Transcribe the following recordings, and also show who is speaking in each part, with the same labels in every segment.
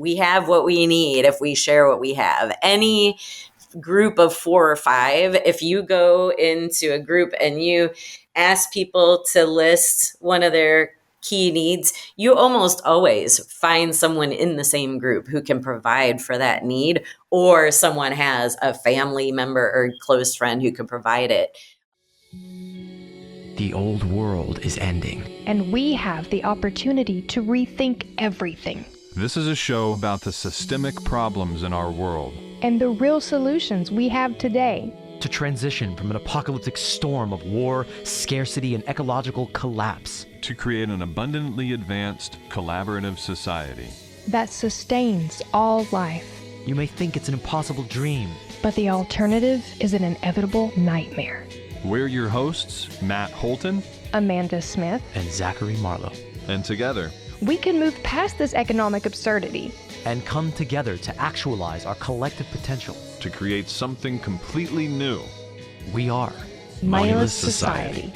Speaker 1: we have what we need if we share what we have. Any group of 4 or 5, if you go into a group and you ask people to list one of their key needs, you almost always find someone in the same group who can provide for that need, or someone has a family member or close friend who can provide it.
Speaker 2: The old world is ending,
Speaker 3: and we have the opportunity to rethink everything.
Speaker 4: This is a show about the systemic problems in our world
Speaker 3: and the real solutions we have today.
Speaker 2: To transition from an apocalyptic storm of war, scarcity, and ecological collapse.
Speaker 4: To create an abundantly advanced, collaborative society
Speaker 3: that sustains all life.
Speaker 2: You may think it's an impossible dream,
Speaker 3: but the alternative is an inevitable nightmare.
Speaker 4: We're your hosts, Matt Holton,
Speaker 3: Amanda Smith,
Speaker 2: and Zachary Marlowe.
Speaker 4: And together,
Speaker 3: we can move past this economic absurdity
Speaker 2: and come together to actualize our collective potential.
Speaker 4: To create something completely new.
Speaker 2: We are
Speaker 3: Moneyless Society.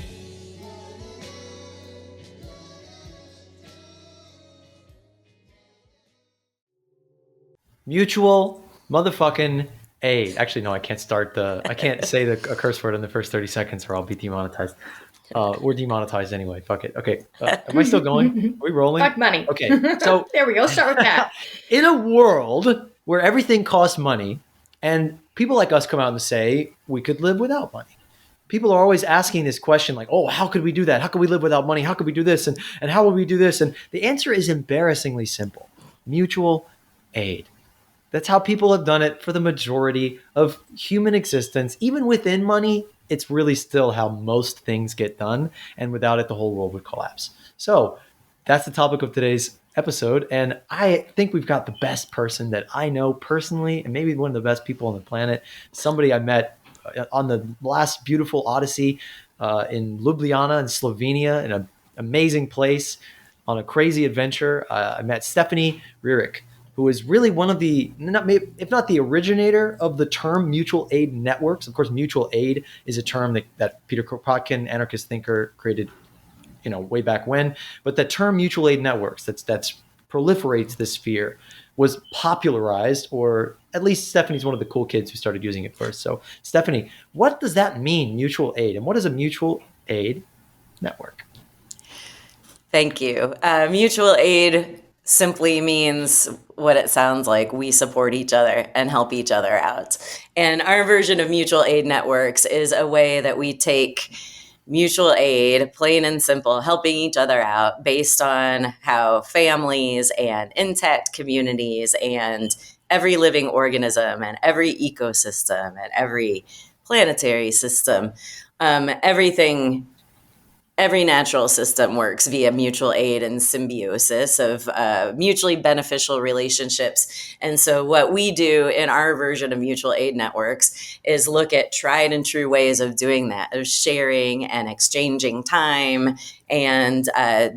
Speaker 5: Mutual motherfucking aid. Actually, no, I can't say a curse word in the first 30 seconds or I'll be demonetized. We're demonetized anyway. Fuck it. Okay. Am I still going? Are we rolling?
Speaker 6: Fuck money.
Speaker 5: Okay. So
Speaker 6: there we go. Start with that.
Speaker 5: In a world where everything costs money and people like us come out and say we could live without money. People are always asking this question like, oh, how could we do that? How could we live without money? How could we do this? And how would we do this? And the answer is embarrassingly simple. Mutual aid. That's how people have done it for the majority of human existence. Even within money, it's really still how most things get done. And without it, the whole world would collapse. So that's the topic of today's episode. And I think we've got the best person that I know personally, and maybe one of the best people on the planet. Somebody I met on the last beautiful Odyssey in Ljubljana in Slovenia, in an amazing place on a crazy adventure. I met Stephanie Rearick, who is really one of the, if not the originator of the term mutual aid networks. Of course, mutual aid is a term that Peter Kropotkin, anarchist thinker, created, way back when. But the term mutual aid networks that's proliferates this sphere was popularized, or at least Stephanie's one of the cool kids who started using it first. So Stephanie, what does that mean, mutual aid? And what is a mutual aid network?
Speaker 1: Thank you. Mutual aid simply means what it sounds like. We support each other and help each other out. And our version of mutual aid networks is a way that we take mutual aid, plain and simple, helping each other out based on how families and intact communities and every living organism and every ecosystem and every planetary system, every natural system works via mutual aid and symbiosis of mutually beneficial relationships. And so what we do in our version of mutual aid networks is look at tried and true ways of doing that, of sharing and exchanging time and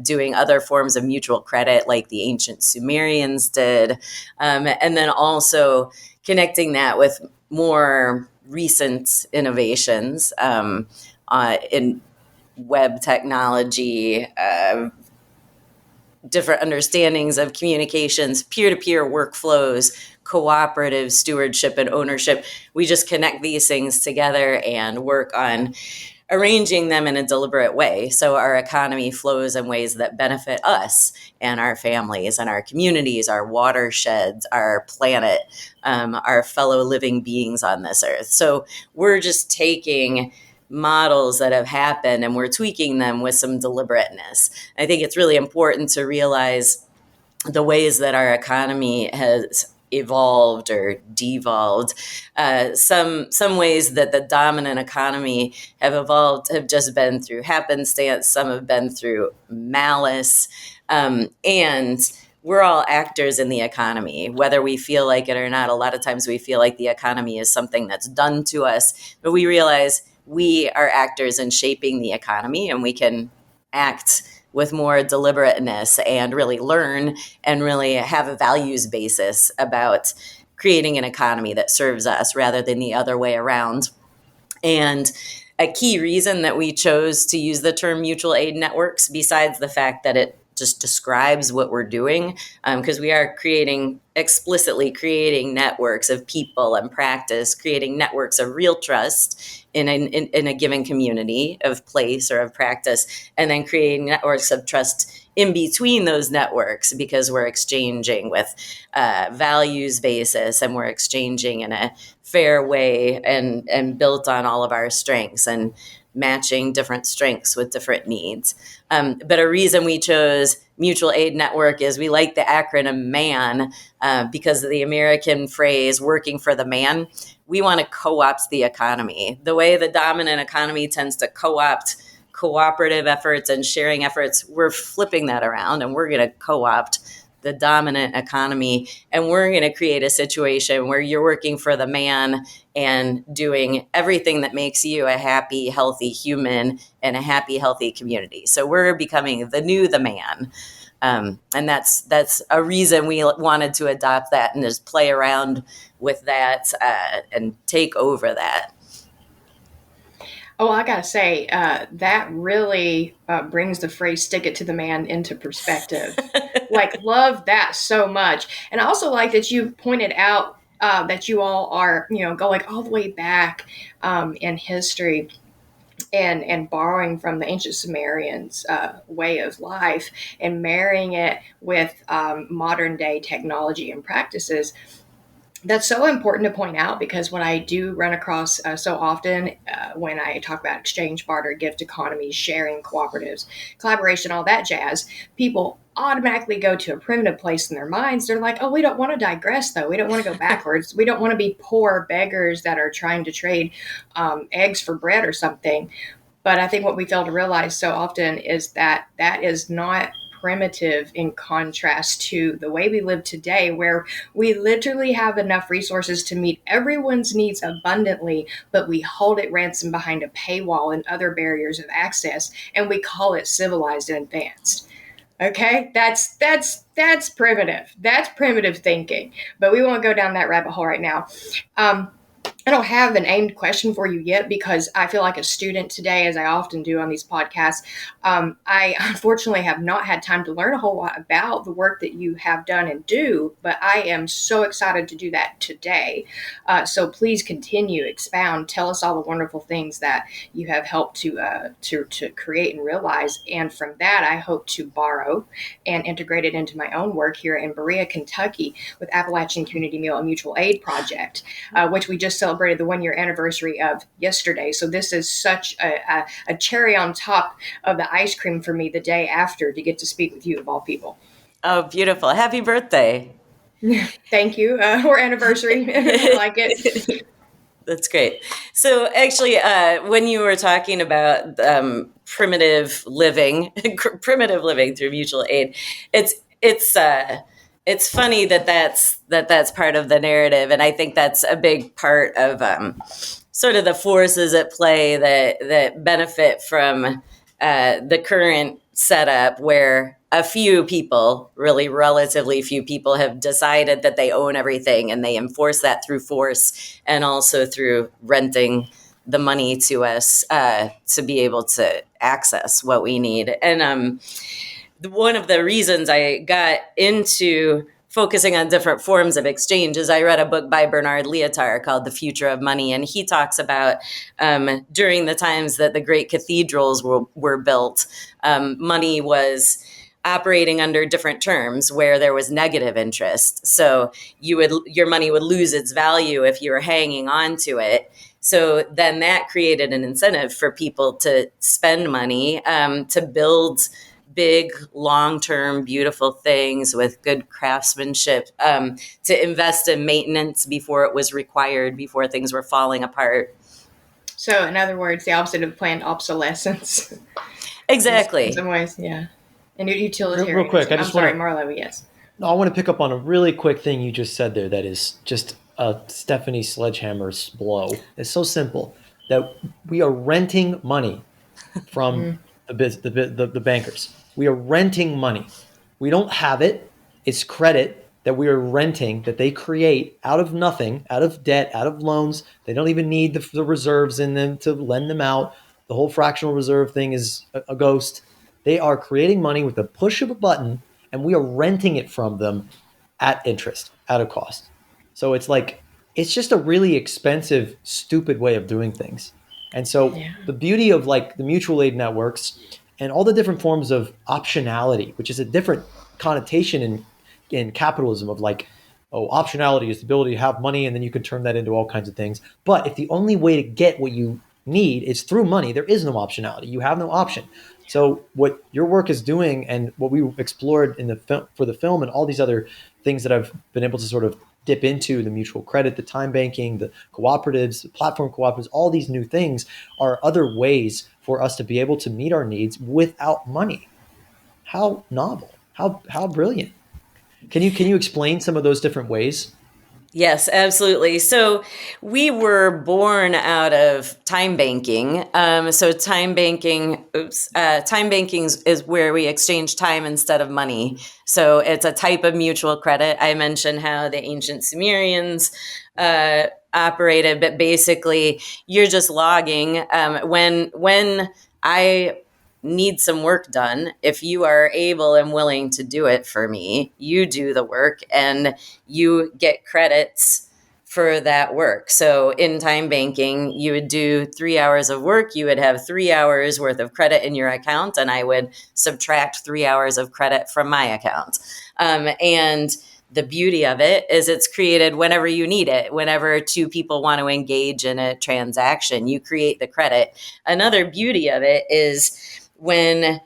Speaker 1: doing other forms of mutual credit like the ancient Sumerians did. And then also connecting that with more recent innovations in web technology, different understandings of communications, peer-to-peer workflows, cooperative stewardship and ownership. We just connect these things together and work on arranging them in a deliberate way so our economy flows in ways that benefit us and our families and our communities, our watersheds, our planet, our fellow living beings on this earth. So we're just taking models that have happened and we're tweaking them with some deliberateness. I think it's really important to realize the ways that our economy has evolved or devolved. Some ways that the dominant economy have evolved have just been through happenstance. Some have been through malice. And we're all actors in the economy, whether we feel like it or not. A lot of times we feel like the economy is something that's done to us, but we realize we are actors in shaping the economy, and we can act with more deliberateness and really learn and really have a values basis about creating an economy that serves us rather than the other way around. And a key reason that we chose to use the term mutual aid networks, besides the fact that it just describes what we're doing, because we are explicitly creating networks of people and practice, creating networks of real trust in a given community of place or of practice, and then creating networks of trust in between those networks, because we're exchanging with values basis, and we're exchanging in a fair way and built on all of our strengths and matching different strengths with different needs. But a reason we chose mutual aid network is we like the acronym MAN, because of the American phrase working for the man. We want to co-opt the economy. The way the dominant economy tends to co-opt cooperative efforts and sharing efforts, we're flipping that around, and we're going to co-opt the dominant economy, and we're going to create a situation where you're working for the man and doing everything that makes you a happy, healthy human and a happy, healthy community. So we're becoming the man. And that's a reason we wanted to adopt that and just play around with that and take over that.
Speaker 6: Oh, I gotta say, that really brings the phrase "stick it to the man" into perspective. Like, love that so much. And I also like that you pointed out that you all are, going all the way back in history and borrowing from the ancient Sumerians' way of life and marrying it with modern day technology and practices. That's so important to point out, because what I do run across so often when I talk about exchange, barter, gift economies, sharing, cooperatives, collaboration, all that jazz, people automatically go to a primitive place in their minds. They're like, oh, we don't want to digress, though. We don't want to go backwards. We don't want to be poor beggars that are trying to trade eggs for bread or something. But I think what we fail to realize so often is that that is not primitive in contrast to the way we live today, where we literally have enough resources to meet everyone's needs abundantly, but we hold it ransom behind a paywall and other barriers of access, and we call it civilized and advanced. Okay, that's primitive. That's primitive thinking, but we won't go down that rabbit hole right now. I don't have an aimed question for you yet, because I feel like a student today, as I often do on these podcasts. I unfortunately have not had time to learn a whole lot about the work that you have done and do, but I am so excited to do that today. So please continue, expound, tell us all the wonderful things that you have helped to create and realize. And from that, I hope to borrow and integrate it into my own work here in Berea, Kentucky, with Appalachian Community Meal, a mutual aid project, which we just celebrated the 1-year anniversary of yesterday. So this is such a cherry on top of the ice cream for me the day after, to get to speak with you, of all people.
Speaker 1: Oh, beautiful. Happy birthday.
Speaker 6: Thank you. Or anniversary. I like it.
Speaker 1: That's great. So actually, when you were talking about primitive living through mutual aid, it's funny that's part of the narrative, and I think that's a big part of sort of the forces at play that benefit from the current setup, where a few people, really relatively few people, have decided that they own everything, and they enforce that through force and also through renting the money to us to be able to access what we need. And one of the reasons I got into focusing on different forms of exchange is I read a book by Bernard Lietaer called The Future of Money. And he talks about during the times that the great cathedrals were built, money was operating under different terms where there was negative interest. So your money would lose its value if you were hanging on to it. So then that created an incentive for people to spend money to build big, long-term, beautiful things with good craftsmanship, to invest in maintenance before it was required, before things were falling apart.
Speaker 6: So in other words, the opposite of planned obsolescence.
Speaker 1: Exactly.
Speaker 6: In some ways, yeah. And utilitarian.
Speaker 5: Real quick,
Speaker 6: Marlo, yes.
Speaker 5: No, I want to pick up on a really quick thing you just said there that is just a Stephanie Sledgehammer's blow. It's so simple that we are renting money from the bankers. We are renting money. We don't have it. It's credit that we are renting, that they create out of nothing, out of debt, out of loans. They don't even need the reserves in them to lend them out. The whole fractional reserve thing is a ghost. They are creating money with the push of a button, and we are renting it from them at interest, at a cost. So it's like, it's just a really expensive, stupid way of doing things. And so
Speaker 6: Yeah.
Speaker 5: the beauty of like the mutual aid networks and all the different forms of optionality, which is a different connotation in capitalism of like, oh, optionality is the ability to have money and then you can turn that into all kinds of things. But if the only way to get what you need is through money, there is no optionality. You have no option. So what your work is doing and what we explored in the for the film and all these other things that I've been able to sort of dip into, the mutual credit, the time banking, the cooperatives, the platform cooperatives, all these new things are other ways for us to be able to meet our needs without money. How novel, how brilliant. Can you explain some of those different ways?
Speaker 1: Yes, absolutely. So we were born out of time banking. So time banking, time banking is where we exchange time instead of money. So it's a type of mutual credit. I mentioned how the ancient Sumerians operated, but basically you're just logging when I need some work done. If you are able and willing to do it for me, you do the work and you get credits for that work. So in time banking, you would do 3 hours of work, you would have 3 hours worth of credit in your account, and I would subtract 3 hours of credit from my account. And the beauty of it is it's created whenever you need it. Whenever two people want to engage in a transaction, you create the credit. Another beauty of it is when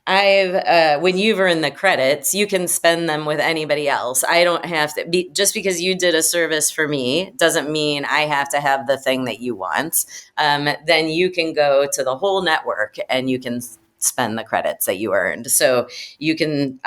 Speaker 1: when you've earned the credits, you can spend them with anybody else. I don't have to be, just because you did a service for me doesn't mean I have to have the thing that you want. Then you can go to the whole network and you can spend the credits that you earned. So you can,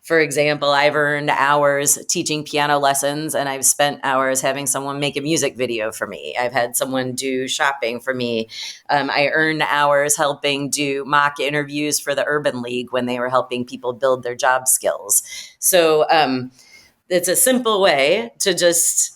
Speaker 1: for example, I've earned hours teaching piano lessons and I've spent hours having someone make a music video for me. I've had someone do shopping for me. I earned hours helping do mock interviews for the Urban League when they were helping people build their job skills. So it's a simple way to just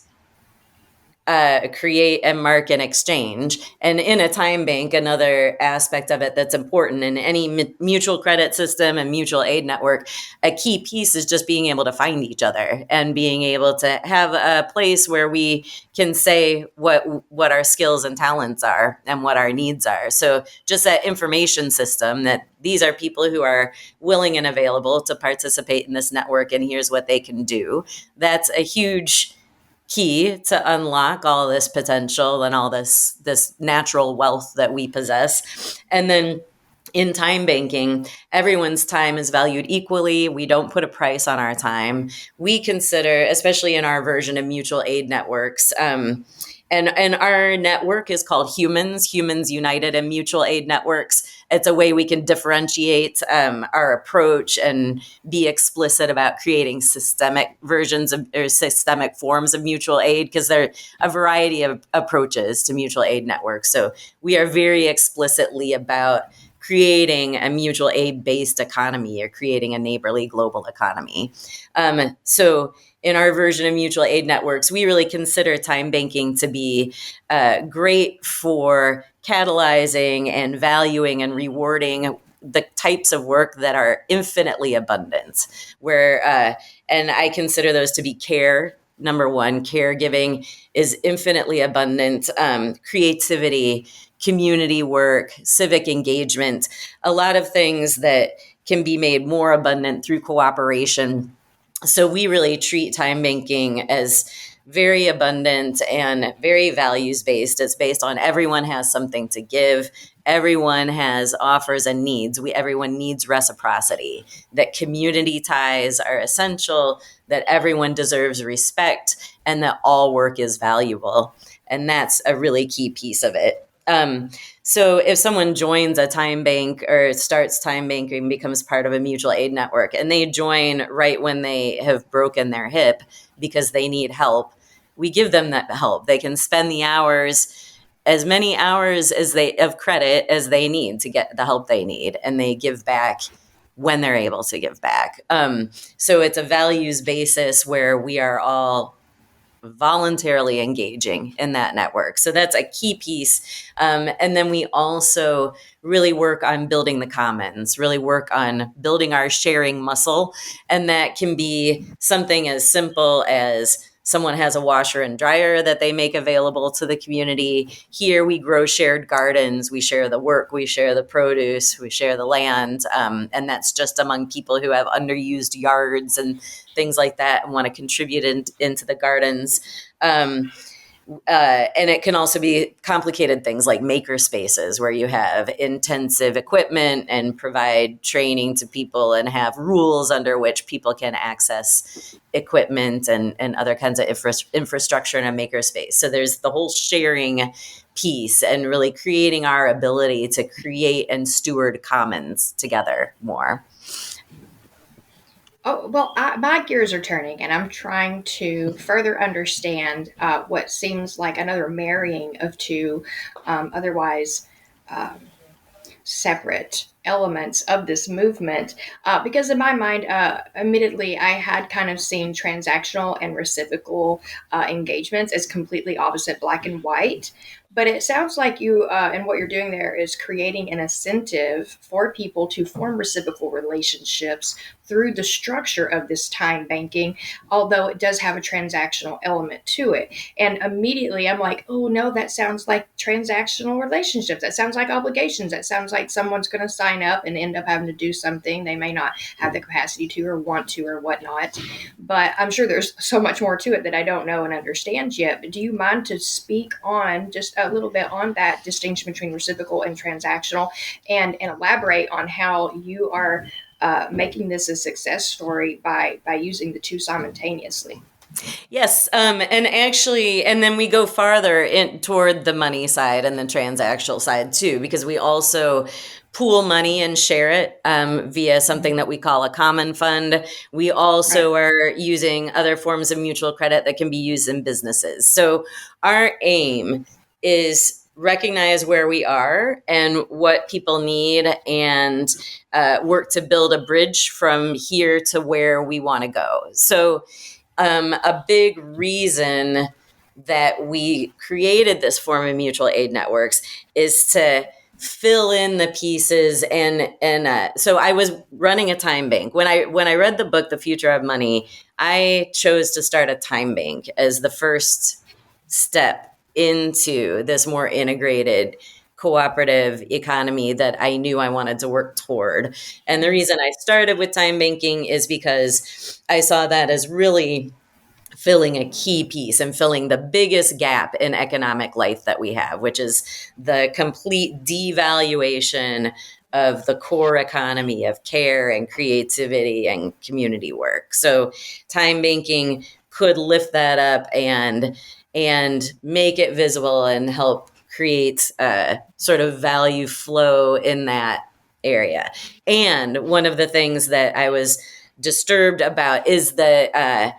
Speaker 1: create and mark and exchange. And in a time bank, another aspect of it that's important in any mutual credit system and mutual aid network, a key piece is just being able to find each other and being able to have a place where we can say what our skills and talents are and what our needs are. So just that information system that these are people who are willing and available to participate in this network and here's what they can do. That's a huge key to unlock all this potential and all this natural wealth that we possess. And then in time banking, everyone's time is valued equally. We don't put a price on our time. We consider, especially in our version of mutual aid networks, and our network is called Humans United in Mutual Aid Networks. It's a way we can differentiate our approach and be explicit about creating systemic versions of or systemic forms of mutual aid, because there are a variety of approaches to mutual aid networks. So we are very explicitly about creating a mutual aid based economy or creating a neighborly global economy. So in our version of mutual aid networks, we really consider time banking to be great for catalyzing and valuing and rewarding the types of work that are infinitely abundant, and I consider those to be care. Number one, caregiving is infinitely abundant, creativity, community work, civic engagement, a lot of things that can be made more abundant through cooperation. So we really treat time banking as very abundant and very values based. It's based on everyone has something to give. Everyone has offers and needs. Everyone needs reciprocity, that community ties are essential, that everyone deserves respect, and that all work is valuable. And that's a really key piece of it. So if someone joins a time bank or starts time banking, becomes part of a mutual aid network, and they join right when they have broken their hip because they need help, we give them that help. They can spend the hours, as many hours of credit as they need to get the help they need, and they give back when they're able to give back. So it's a values basis where we are all voluntarily engaging in that network. So that's a key piece. And then we also really work on building the commons, really work on building our sharing muscle. And that can be something as simple as someone has a washer and dryer that they make available to the community. Here we grow shared gardens. We share the work, we share the produce, we share the land. And that's just among people who have underused yards and things like that and want to contribute into the gardens. And it can also be complicated things like maker spaces where you have intensive equipment and provide training to people and have rules under which people can access equipment and other kinds of infrastructure in a maker space. So there's the whole sharing piece and really creating our ability to create and steward commons together more.
Speaker 6: Oh, well, my gears are turning, and I'm trying to further understand what seems like another marrying of two otherwise separate elements of this movement. Because in my mind, admittedly, I had kind of seen transactional and reciprocal engagements as completely opposite black and white. But it sounds like you and what you're doing there is creating an incentive for people to form reciprocal relationships through the structure of this time banking, although it does have a transactional element to it. And immediately I'm like, oh no, that sounds like transactional relationships. That sounds like obligations. That sounds like someone's going to sign up and end up having to do something they may not have the capacity to or want to or whatnot. But I'm sure there's so much more to it that I don't know and understand yet. But do you mind to speak on just a little bit on that distinction between reciprocal and transactional and elaborate on how you are making this a success story by using the two simultaneously?
Speaker 1: Yes, and actually, and then we go farther toward the money side and the transactional side too, because we also pool money and share it via something that we call a common fund. We also are using other forms of mutual credit that can be used in businesses. So our aim is recognize where we are and what people need and work to build a bridge from here to where we want to go. So a big reason that we created this form of mutual aid networks is to fill in the pieces and so I was running a time bank when I read the book The Future of Money. I chose to start a time bank as the first step into this more integrated cooperative economy that I knew I wanted to work toward. And the reason I started with time banking is because I saw that as really filling a key piece and filling the biggest gap in economic life that we have, which is the complete devaluation of the core economy of care and creativity and community work. So time banking could lift that up and make it visible and help create a sort of value flow in that area. And one of the things that I was disturbed about is the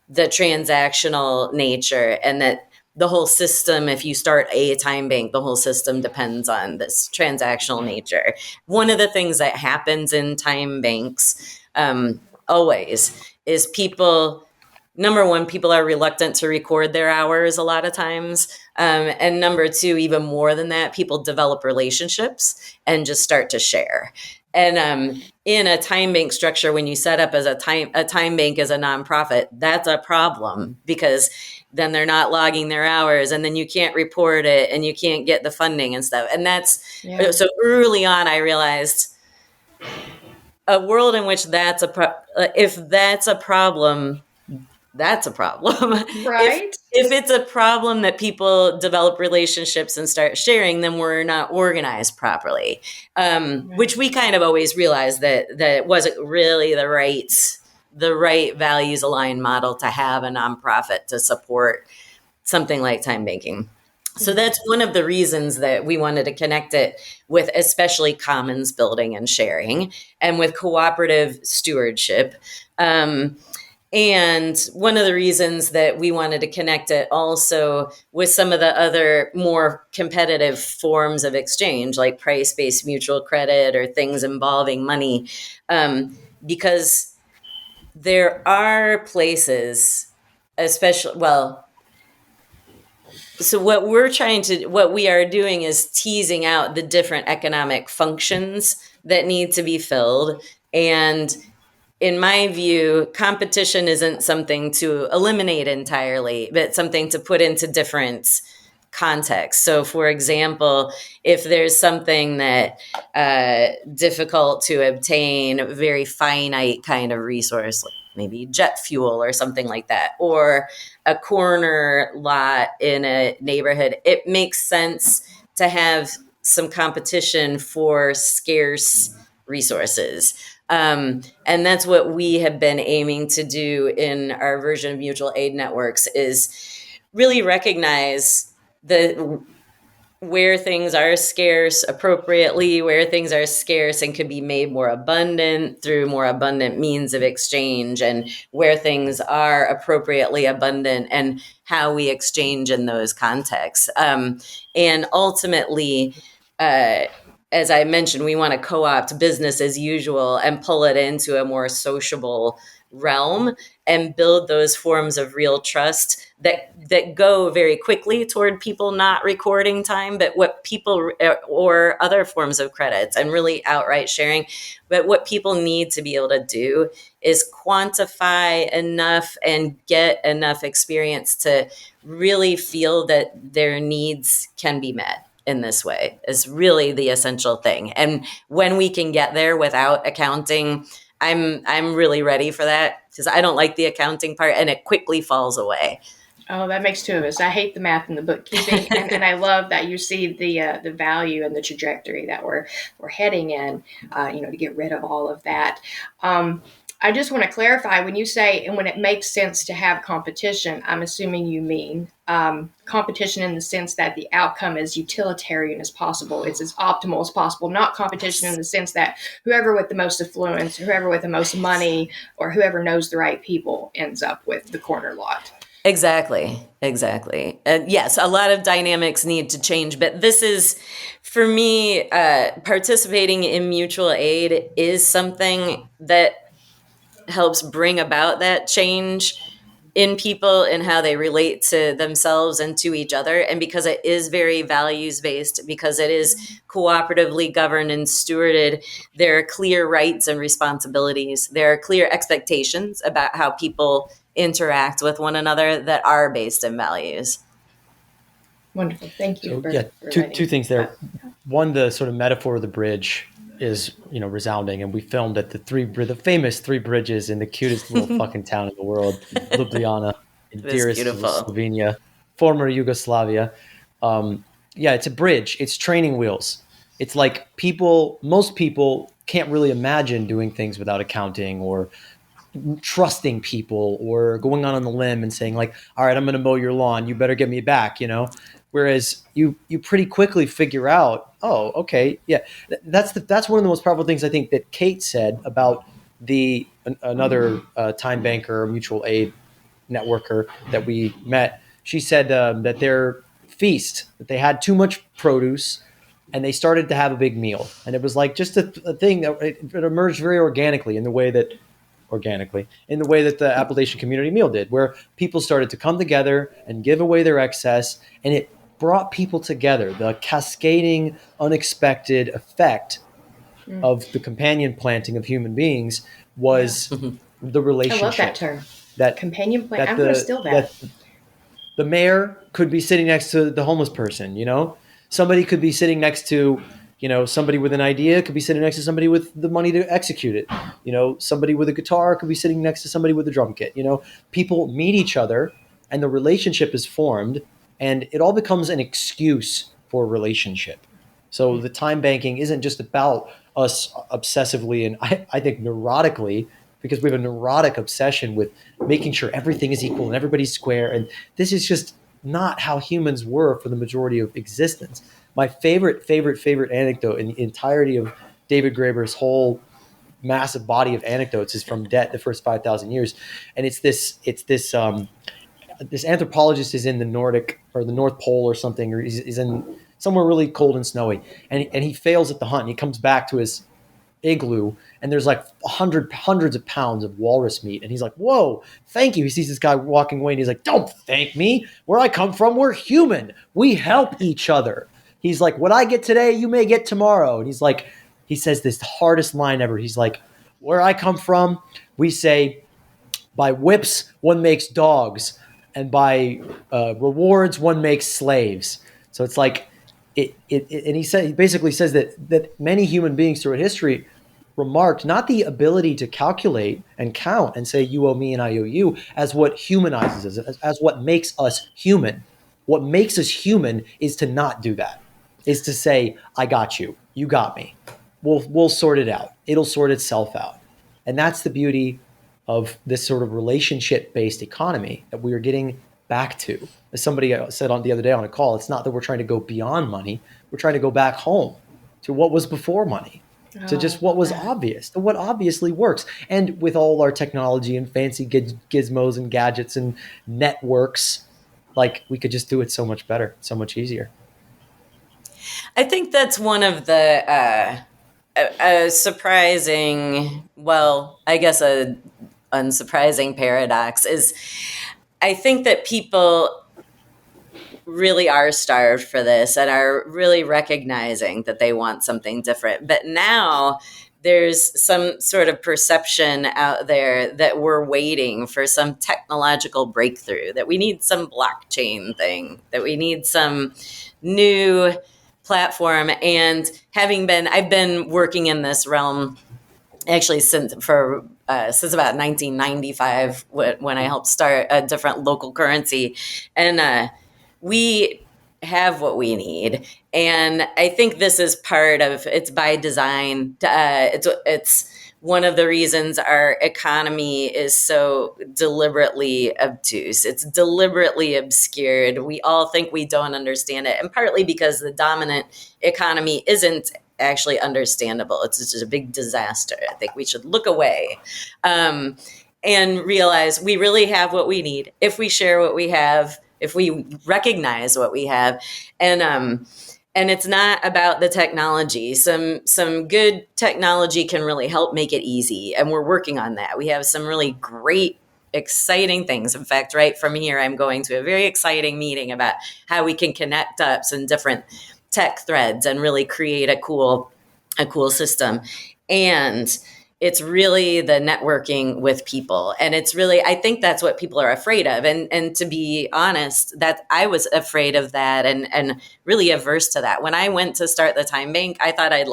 Speaker 1: transactional nature, and that the whole system, if you start a time bank, the whole system depends on this transactional nature. One of the things that happens in time banks always is number one, people are reluctant to record their hours a lot of times. And number two, even more than that, people develop relationships and just start to share. And in a time bank structure, when you set up as a time bank as a nonprofit, that's a problem because then they're not logging their hours and then you can't report it and you can't get the funding and stuff. And so early on, I realized a world in which if that's a problem, that's a problem.
Speaker 6: Right.
Speaker 1: If it's a problem that people develop relationships and start sharing, then we're not organized properly, which we kind of always realized that it wasn't really the right values aligned model to have a nonprofit to support something like time banking. So that's one of the reasons that we wanted to connect it with especially commons building and sharing and with cooperative stewardship. And one of the reasons that we wanted to connect it also with some of the other more competitive forms of exchange, like price-based mutual credit or things involving money, because there are places especially, well, so what we are doing is teasing out the different economic functions that need to be filled. And in my view, competition isn't something to eliminate entirely, but something to put into different contexts. So, for example, if there's something that difficult to obtain, very finite kind of resource, like maybe jet fuel or something like that, or a corner lot in a neighborhood, it makes sense to have some competition for scarce resources. And that's what we have been aiming to do in our version of mutual aid networks, is really recognize the where things are scarce appropriately, where things are scarce and could be made more abundant through more abundant means of exchange, and where things are appropriately abundant and how we exchange in those contexts. And ultimately, as I mentioned, we want to co-opt business as usual and pull it into a more sociable realm and build those forms of real trust that go very quickly toward people not recording time, but what people, or other forms of credits and really outright sharing. But what people need to be able to do is quantify enough and get enough experience to really feel that their needs can be met in this way is really the essential thing. And when we can get there without accounting, I'm really ready for that, because I don't like the accounting part and it quickly falls away.
Speaker 6: Oh, that makes two of us. I hate the math and the bookkeeping, and I love that you see the value and the trajectory that we're heading in. To get rid of all of that. I just want to clarify, when you say, and when it makes sense to have competition, I'm assuming you mean competition in the sense that the outcome is utilitarian as possible. It's as optimal as possible, not competition in the sense that whoever with the most affluence, whoever with the most money, or whoever knows the right people ends up with the corner lot.
Speaker 1: Exactly. And yes, a lot of dynamics need to change, but this is, for me, participating in mutual aid is something that helps bring about that change in people and how they relate to themselves and to each other. And because it is very values based, because it is cooperatively governed and stewarded, there are clear rights and responsibilities. There are clear expectations about how people interact with one another that are based in values.
Speaker 6: Wonderful. Thank you.
Speaker 5: So, two things there. One, the sort of metaphor of the bridge is, resounding, and we filmed at the famous three bridges in the cutest little fucking town in the world, Ljubljana, in dearest Slovenia, former Yugoslavia. It's a bridge. It's training wheels. It's like most people can't really imagine doing things without accounting or trusting people or going on the limb and saying like, all right, I'm going to mow your lawn. You better get me back, Whereas you pretty quickly figure out, oh, okay, yeah, that's one of the most powerful things I think that Kate said about another time banker or mutual aid networker that we met. She said that their feast, that they had too much produce and they started to have a big meal, and it was like just a thing that it emerged very organically in the way that the Appalachian Community Meal did, where people started to come together and give away their excess, and it brought people together. The cascading, unexpected effect of the companion planting of human beings was the relationship.
Speaker 6: I love that term.
Speaker 5: That
Speaker 6: companion plant. I'm going to steal that.
Speaker 5: The mayor could be sitting next to the homeless person. Somebody could be sitting next to, somebody with an idea could be sitting next to somebody with the money to execute it. Somebody with a guitar could be sitting next to somebody with a drum kit. People meet each other and the relationship is formed, and it all becomes an excuse for a relationship. So the time banking isn't just about us obsessively and I think neurotically, because we have a neurotic obsession with making sure everything is equal and everybody's square. And this is just not how humans were for the majority of existence. My favorite anecdote in the entirety of David Graeber's whole massive body of anecdotes is from Debt, the First 5,000 Years. And it's this anthropologist is in the Nordic or the North Pole or something, or he's in somewhere really cold and snowy. And he fails at the hunt. And he comes back to his igloo, and there's like hundreds of pounds of walrus meat. And he's like, whoa, thank you. He sees this guy walking away and he's like, don't thank me. Where I come from, we're human. We help each other. He's like, what I get today, you may get tomorrow. And he's like, he says this hardest line ever. He's like, where I come from, we say, by whips, one makes dogs, and by rewards, one makes slaves. So it's like, and he basically says that many human beings throughout history remarked not the ability to calculate and count and say you owe me and I owe you as what humanizes us, as what makes us human. What makes us human is to not do that, is to say, I got you, you got me. We'll sort it out. It'll sort itself out. And that's the beauty of this sort of relationship-based economy that we are getting back to. As somebody said the other day on a call, it's not that we're trying to go beyond money. We're trying to go back home to what was before money, to just what was obvious, to what obviously works. And with all our technology and fancy gizmos and gadgets and networks, like we could just do it so much better, so much easier.
Speaker 1: I think that's one of the a surprising, well, I guess a unsurprising paradox is I think that people really are starved for this and are really recognizing that they want something different. But now there's some sort of perception out there that we're waiting for some technological breakthrough, that we need some blockchain thing, that we need some new platform. And I've been working in this realm actually since about 1995 when I helped start a different local currency. And we have what we need. And I think this is part of, it's by design. It's one of the reasons our economy is so deliberately obtuse. It's deliberately obscured. We all think we don't understand it. And partly because the dominant economy isn't actually understandable. It's just a big disaster. I think we should look away and realize we really have what we need if we share what we have, if we recognize what we have. And it's not about the technology. Some good technology can really help make it easy. And we're working on that. We have some really great, exciting things. In fact, right from here, I'm going to a very exciting meeting about how we can connect up some different tech threads and really create a cool system. And it's really the networking with people. And it's really, I think that's what people are afraid of. And to be honest, that I was afraid of that and really averse to that. When I went to start the Time Bank, I thought I'd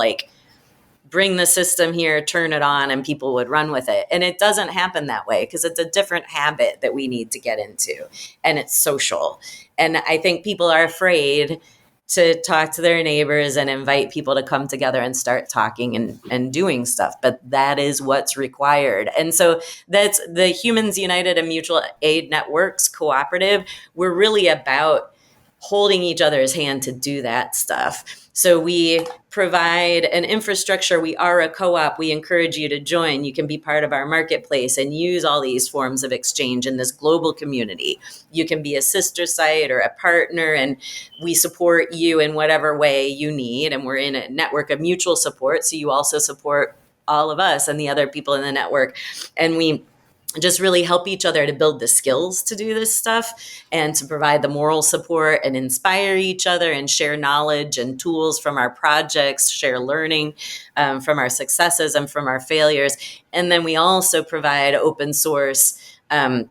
Speaker 1: bring the system here, turn it on, and people would run with it. And it doesn't happen that way because it's a different habit that we need to get into. And it's social. And I think people are afraid to talk to their neighbors and invite people to come together and start talking and doing stuff. But that is what's required. And so that's the Humans United and Mutual Aid Networks cooperative. We're really about holding each other's hand to do that stuff. So we provide an infrastructure. We are a co-op. We encourage you to join. You can be part of our marketplace and use all these forms of exchange in this global community. You can be a sister site or a partner, and we support you in whatever way you need. And we're in a network of mutual support. So you also support all of us and the other people in the network. And we just really help each other to build the skills to do this stuff and to provide the moral support and inspire each other and share knowledge and tools from our projects, share learning from our successes and from our failures. And then we also provide open source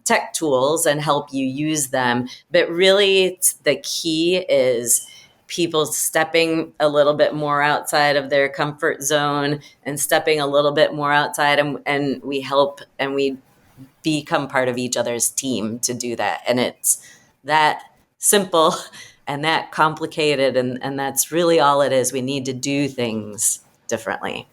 Speaker 1: tech tools and help you use them. But really the key is people stepping a little bit more outside of their comfort zone and stepping a little bit more outside, and we help and we become part of each other's team to do that. And it's that simple and that complicated. And that's really all it is. We need to do things differently.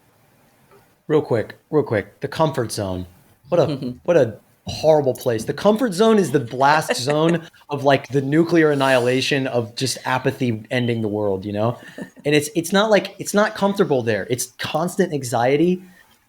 Speaker 5: Real quick. The comfort zone. What a horrible place. The comfort zone is the blast zone of the nuclear annihilation of just apathy ending the world, And it's not comfortable there. It's constant anxiety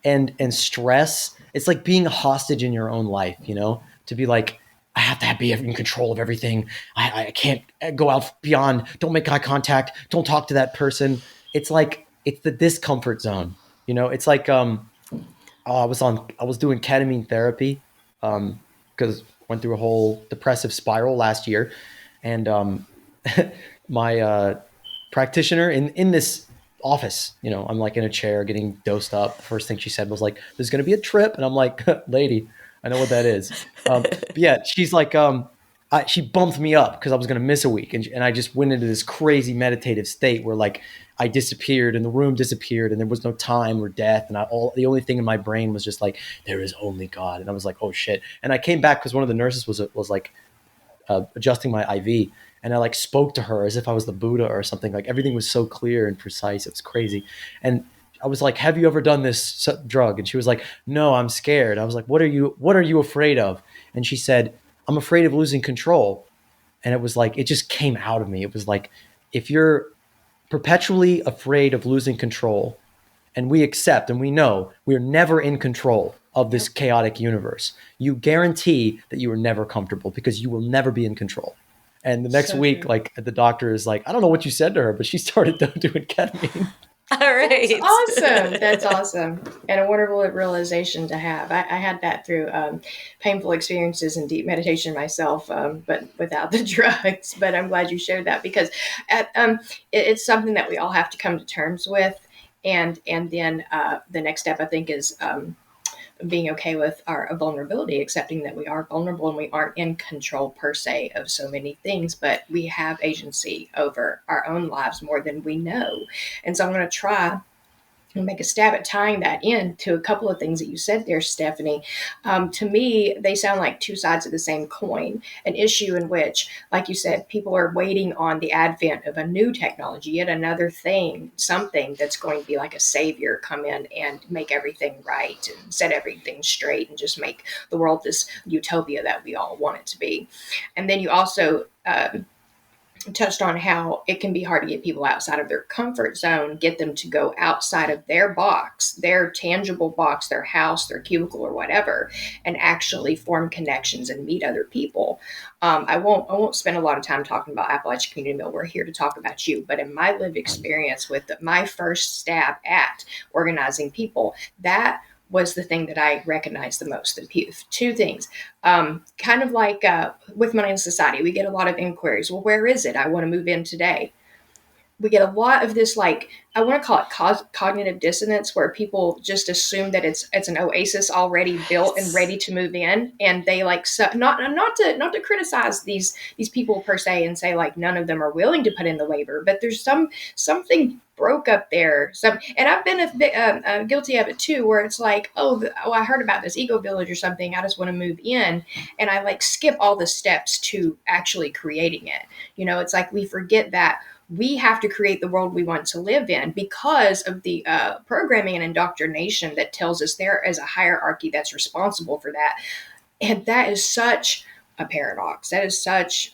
Speaker 5: and stress. It's like being a hostage in your own life, to be I have to be in control of everything. I can't go out beyond, don't make eye contact, don't talk to that person. It's the discomfort zone. It's like I was doing ketamine therapy because went through a whole depressive spiral last year, and my practitioner in this office, I'm like in a chair getting dosed up. The first thing she said was like, "There's going to be a trip," and I'm like, "Lady, I know what that is." But yeah, she's like, she bumped me up because I was going to miss a week, and I just went into this crazy meditative state where like I disappeared and the room disappeared and there was no time or death, and the only thing in my brain was just like, there is only God, and I was like, oh shit. And I came back because one of the nurses was like adjusting my IV, and I like spoke to her as if I was the Buddha or something. Like everything was so clear and precise. It was crazy. And I was like, have you ever done this drug? And she was like, no, I'm scared. I was like, what are you afraid of? And she said, I'm afraid of losing control. And it was like, it just came out of me. It was like, if you're perpetually afraid of losing control, and we accept and we know we're never in control of this chaotic universe, you guarantee that you are never comfortable because you will never be in control. And the next week, like the doctor is like, I don't know what you said to her, but she started doing ketamine.
Speaker 1: All right.
Speaker 6: That's awesome. That's awesome. And a wonderful realization to have. I had that through painful experiences and deep meditation myself, but without the drugs. But I'm glad you shared that because it's something that we all have to come to terms with. And then the next step, I think, is being okay with our vulnerability, accepting that we are vulnerable and we aren't in control per se of so many things, but we have agency over our own lives more than we know. And so I'm going to try and make a stab at tying that in to a couple of things that you said there, Stephanie. To me, they sound like two sides of the same coin, an issue in which, like you said, people are waiting on the advent of a new technology, yet another thing, something that's going to be like a savior come in and make everything right and set everything straight and just make the world this utopia that we all want it to be. And then you also touched on how it can be hard to get people outside of their comfort zone, get them to go outside of their box, their tangible box, their house, their cubicle or whatever, and actually form connections and meet other people. I won't spend a lot of time talking about Appalachian Community Meal. We're here to talk about you, but in my lived experience with my first stab at organizing people, that was the thing that I recognized the most. Two things, kind of like with Money in Society, we get a lot of inquiries. Well, where is it? I want to move in today. We get a lot of this, like, I want to call it cognitive dissonance, where people just assume that it's an oasis already built and ready to move in, and they like not to criticize these people per se and say like none of them are willing to put in the labor, but there's something broke up there. And I've been a bit guilty of it too, where it's like, oh, I heard about this eco village or something. I just want to move in, and I like skip all the steps to actually creating it. It's like we forget that we have to create the world we want to live in because of the programming and indoctrination that tells us there is a hierarchy that's responsible for that. And that is such a paradox. That is such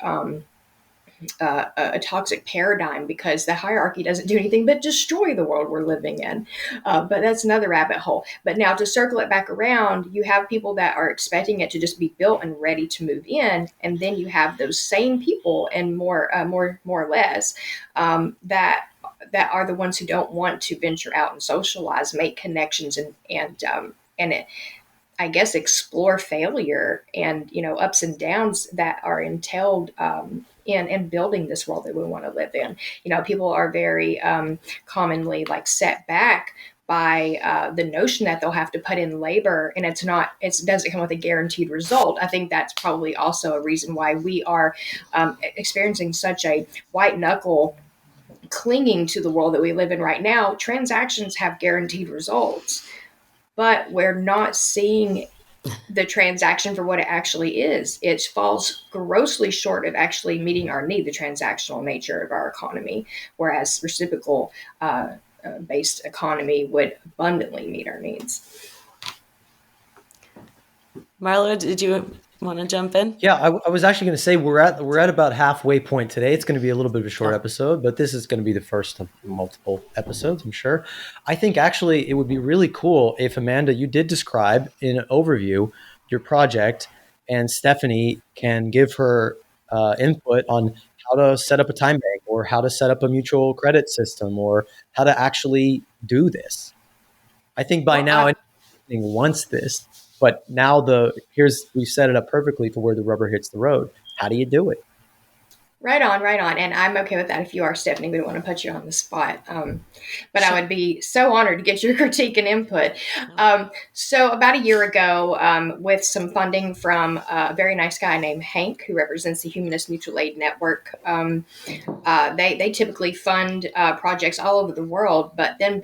Speaker 6: a toxic paradigm, because the hierarchy doesn't do anything but destroy the world we're living in. But that's another rabbit hole. But now to circle it back around, you have people that are expecting it to just be built and ready to move in. And then you have those same people and more or less that are the ones who don't want to venture out and socialize, make connections and I guess explore failure and ups and downs that are entailed in building this world that we want to live in. People are very commonly like set back by the notion that they'll have to put in labor, and it doesn't come with a guaranteed result. I think that's probably also a reason why we are experiencing such a white knuckle clinging to the world that we live in right now. Transactions have guaranteed results, but we're not seeing the transaction for what it actually is. It falls grossly short of actually meeting our need, the transactional nature of our economy, whereas reciprocal based economy would abundantly meet our needs.
Speaker 1: Marlo, did you want to jump in?
Speaker 5: Yeah, I was actually going to say we're at about halfway point today. It's going to be a little bit of a short episode, but this is going to be the first of multiple episodes, I'm sure. I think actually it would be really cool if, Amanda, you did describe in an overview your project, and Stephanie can give her input on how to set up a time bank or how to set up a mutual credit system or how to actually do this. I think by now anyone wants this, but now we've set it up perfectly for where the rubber hits the road. How do you do it?
Speaker 6: Right on, right on. And I'm okay with that if you are, Stephanie. We don't want to put you on the spot. But I would be so honored to get your critique and input. So about a year ago, with some funding from a very nice guy named Hank, who represents the Humanist Mutual Aid Network, they typically fund projects all over the world, but then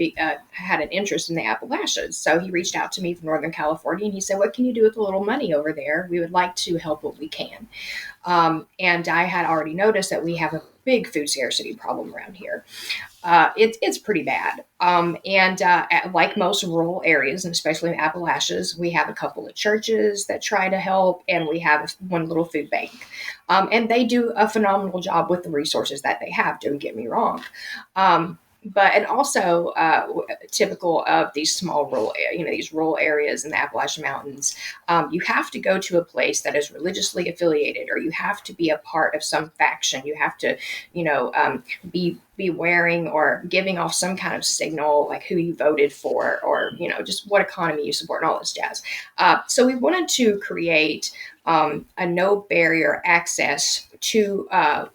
Speaker 6: had an interest in the Appalachians. So he reached out to me from Northern California, and he said, what can you do with a little money over there? We would like to help what we can. And I had already noticed that we have a big food scarcity problem around here. It's pretty bad. Like most rural areas, and especially in Appalachians, we have a couple of churches that try to help, and we have one little food bank. And they do a phenomenal job with the resources that they have, don't get me wrong. And also typical of these small rural, these rural areas in the Appalachian Mountains, you have to go to a place that is religiously affiliated, or you have to be a part of some faction. You have to, be wearing or giving off some kind of signal, like who you voted for, or just what economy you support, and all this jazz. So we wanted to create a no barrier access to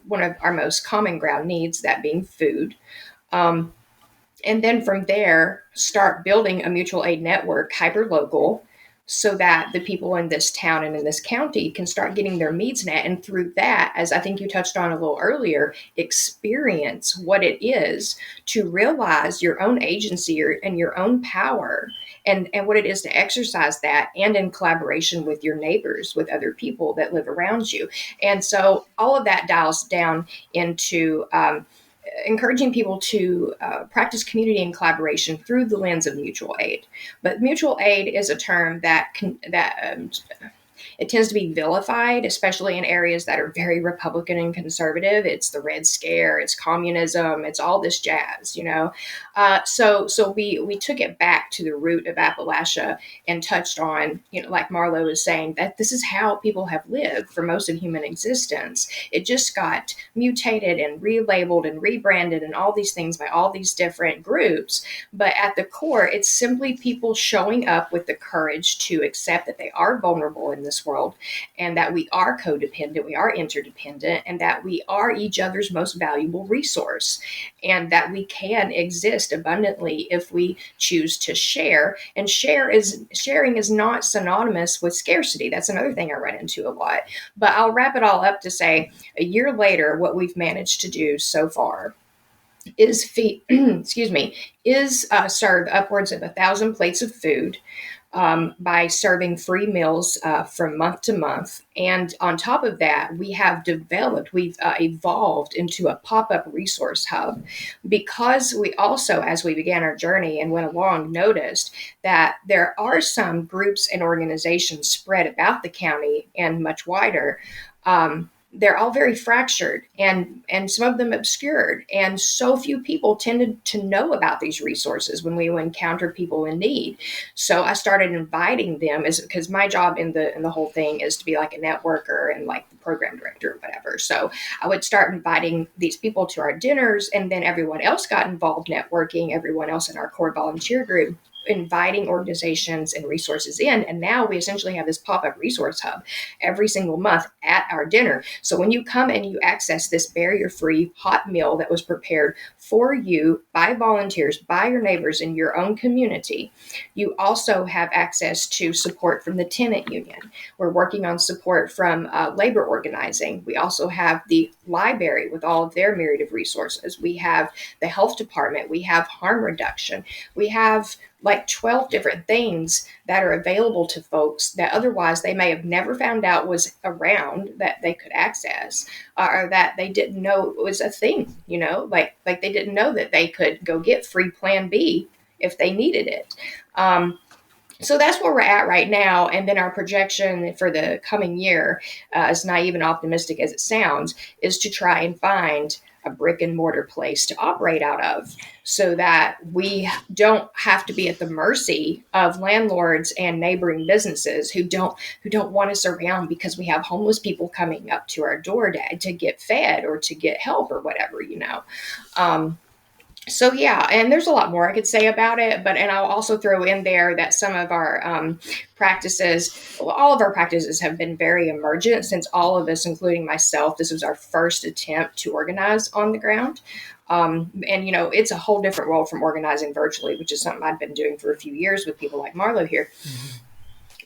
Speaker 6: one of our most common ground needs, that being food. And then from there, start building a mutual aid network, hyper-local, so that the people in this town and in this county can start getting their needs met. And through that, as I think you touched on a little earlier, experience what it is to realize your own agency and your own power, and what it is to exercise that, and in collaboration with your neighbors, with other people that live around you. And so all of that dials down into encouraging people to practice community and collaboration through the lens of mutual aid. But mutual aid is a term that it tends to be vilified, especially in areas that are very Republican and conservative. It's the Red Scare, it's communism, it's all this jazz, So we took it back to the root of Appalachia and touched on, like Marlo was saying, that this is how people have lived for most of human existence. It just got mutated and relabeled and rebranded and all these things by all these different groups. But at the core, it's simply people showing up with the courage to accept that they are vulnerable in this world, and that we are codependent, we are interdependent, and that we are each other's most valuable resource, and that we can exist abundantly if we choose to share. And sharing is not synonymous with scarcity. That's another thing I run into a lot. But I'll wrap it all up to say, a year later, what we've managed to do so far is serve upwards of 1,000 plates of food, by serving free meals from month to month. And on top of that, we've evolved into a pop-up resource hub, because we also, as we began our journey and went along, noticed that there are some groups and organizations spread about the county and much wider. They're all very fractured and some of them obscured. And so few people tended to know about these resources when we encounter people in need. So I started inviting them, because my job in the whole thing is to be like a networker and like the program director or whatever. So I would start inviting these people to our dinners, and then everyone else got involved networking, everyone else in our core volunteer group, inviting organizations and resources in. And now we essentially have this pop-up resource hub every single month at our dinner. So when you come and you access this barrier-free hot meal that was prepared for you by volunteers, by your neighbors in your own community, you also have access to support from the tenant union. We're working on support from labor organizing. We also have the library with all of their myriad of resources. We have the health department. We have harm reduction. We have like 12 different things that are available to folks that otherwise they may have never found out was around, that they could access, or that they didn't know was a thing, like they didn't know that they could go get free Plan B if they needed it. So that's where we're at right now. And then our projection for the coming year, as naive and optimistic as it sounds, is to try and find a brick and mortar place to operate out of, so that we don't have to be at the mercy of landlords and neighboring businesses who don't want us around because we have homeless people coming up to our door to get fed or to get help or whatever, So yeah, and there's a lot more I could say about it, and I'll also throw in there that some of our all of our practices have been very emergent since all of us, including myself, this was our first attempt to organize on the ground. And it's a whole different world from organizing virtually, which is something I've been doing for a few years with people like Marlo here.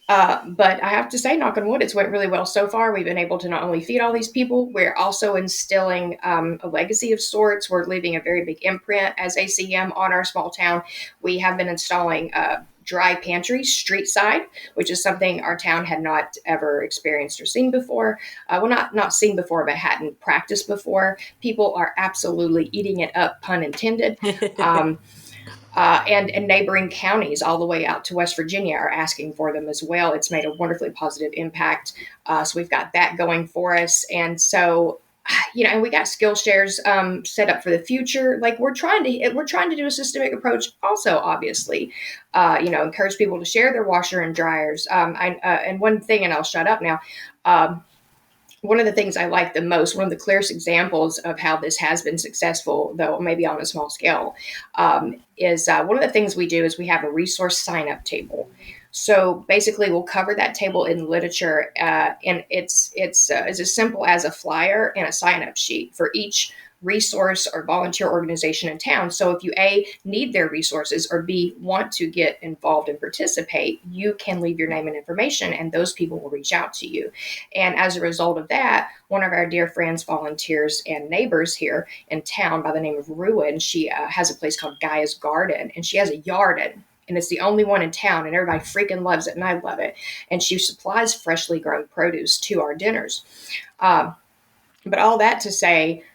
Speaker 6: But I have to say, knock on wood, it's went really well so far. We've been able to not only feed all these people, we're also instilling a legacy of sorts. We're leaving a very big imprint as ACM on our small town. We have been installing dry pantries street side, which is something our town had not ever experienced or seen before. Well, not seen before, but hadn't practiced before. People are absolutely eating it up, pun intended. And neighboring counties all the way out to West Virginia are asking for them as well. It's made a wonderfully positive impact. So we've got that going for us. And so, and we got skill shares set up for the future. Like we're trying to do a systemic approach also, obviously, encourage people to share their washer and dryers. And one thing, and I'll shut up now. One of the things I like the most, one of the clearest examples of how this has been successful, though maybe on a small scale, is one of the things we do is we have a resource sign-up table. So basically, we'll cover that table in literature, and it's as simple as a flyer and a sign-up sheet for each resource or volunteer organization in town. So if you A, need their resources, or B, want to get involved and participate, you can leave your name and information, and those people will reach out to you. And as a result of that, one of our dear friends, volunteers, and neighbors here in town by the name of Ruin, she has a place called Gaia's Garden, and she has a garden. And it's the only one in town, and everybody freaking loves it, and I love it. And she supplies freshly grown produce to our dinners. But all that to say,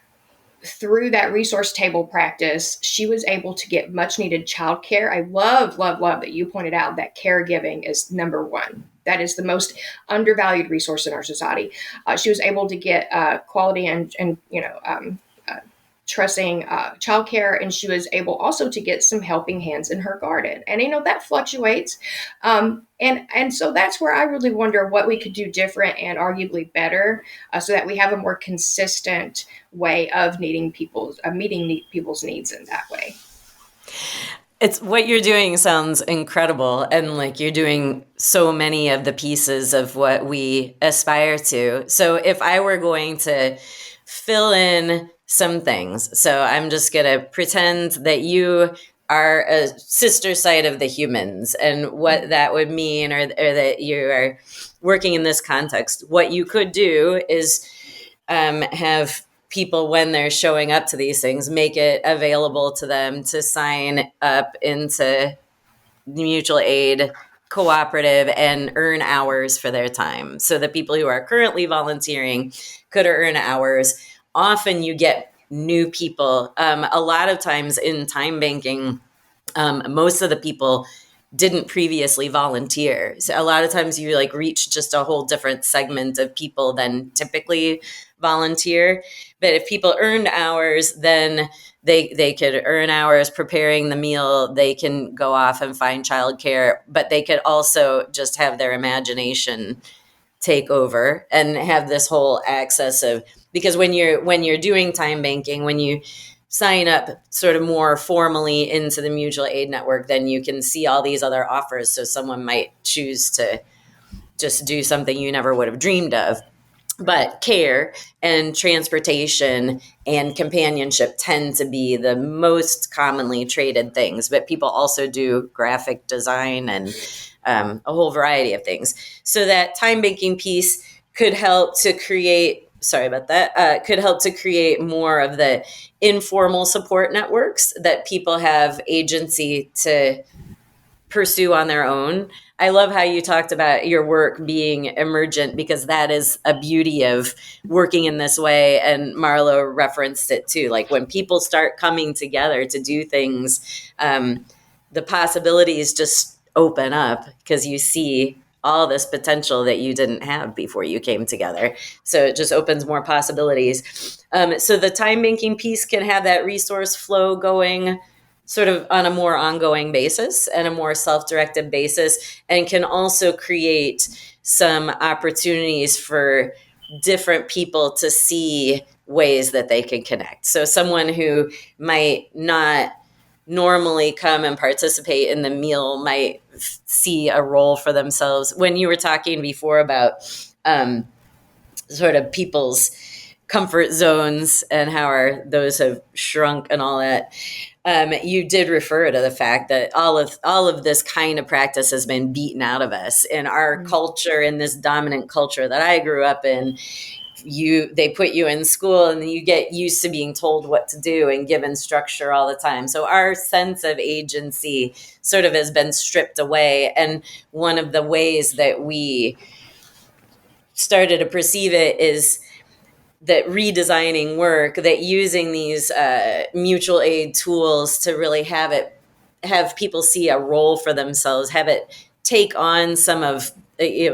Speaker 6: through that resource table practice, she was able to get much needed childcare. I love that you pointed out that caregiving is number one. That is the most undervalued resource in our society. She was able to get quality and trusting childcare, and she was able also to get some helping hands in her garden. And that fluctuates, and so that's where I really wonder what we could do different and arguably better, so that we have a more consistent way of meeting people's needs in that way.
Speaker 1: It's what you're doing sounds incredible, and like you're doing so many of the pieces of what we aspire to. So if I were going to fill in some things, so I'm just going to pretend that you are a sister side of the humans, and what that would mean, or that you are working in this context. What you could do is have people, when they're showing up to these things, make it available to them to sign up into mutual aid cooperative and earn hours for their time. So the people who are currently volunteering could earn hours. Often you get new people. A lot of times in time banking, most of the people didn't previously volunteer. So a lot of times you reach just a whole different segment of people than typically volunteer. But if people earned hours, then they could earn hours preparing the meal. They can go off and find childcare, but they could also just have their imagination take over and have this whole access of, because when you're doing time banking, when you sign up sort of more formally into the mutual aid network, then you can see all these other offers. So someone might choose to just do something you never would have dreamed of. But care and transportation and companionship tend to be the most commonly traded things. But people also do graphic design and a whole variety of things. So that time banking piece could help to create, could help to create more of the informal support networks that people have agency to pursue on their own. I love how you talked about your work being emergent, because that is a beauty of working in this way. And Marlo referenced it too. Like when people start coming together to do things, the possibilities just open up because you see all this potential that you didn't have before you came together. So it just opens more possibilities. So the time banking piece can have that resource flow going sort of on a more ongoing basis and a more self-directed basis, and can also create some opportunities for different people to see ways that they can connect. So someone who might not normally come and participate in the meal might see a role for themselves. When you were talking before about sort of people's comfort zones and how those have shrunk and all that, you did refer to the fact that all of this kind of practice has been beaten out of us in our culture, in this dominant culture that I grew up in. They put you in school and you get used to being told what to do and given structure all the time. So our sense of agency sort of has been stripped away. And one of the ways that we started to perceive it is that redesigning work, that using these mutual aid tools to really have people see a role for themselves, have it take on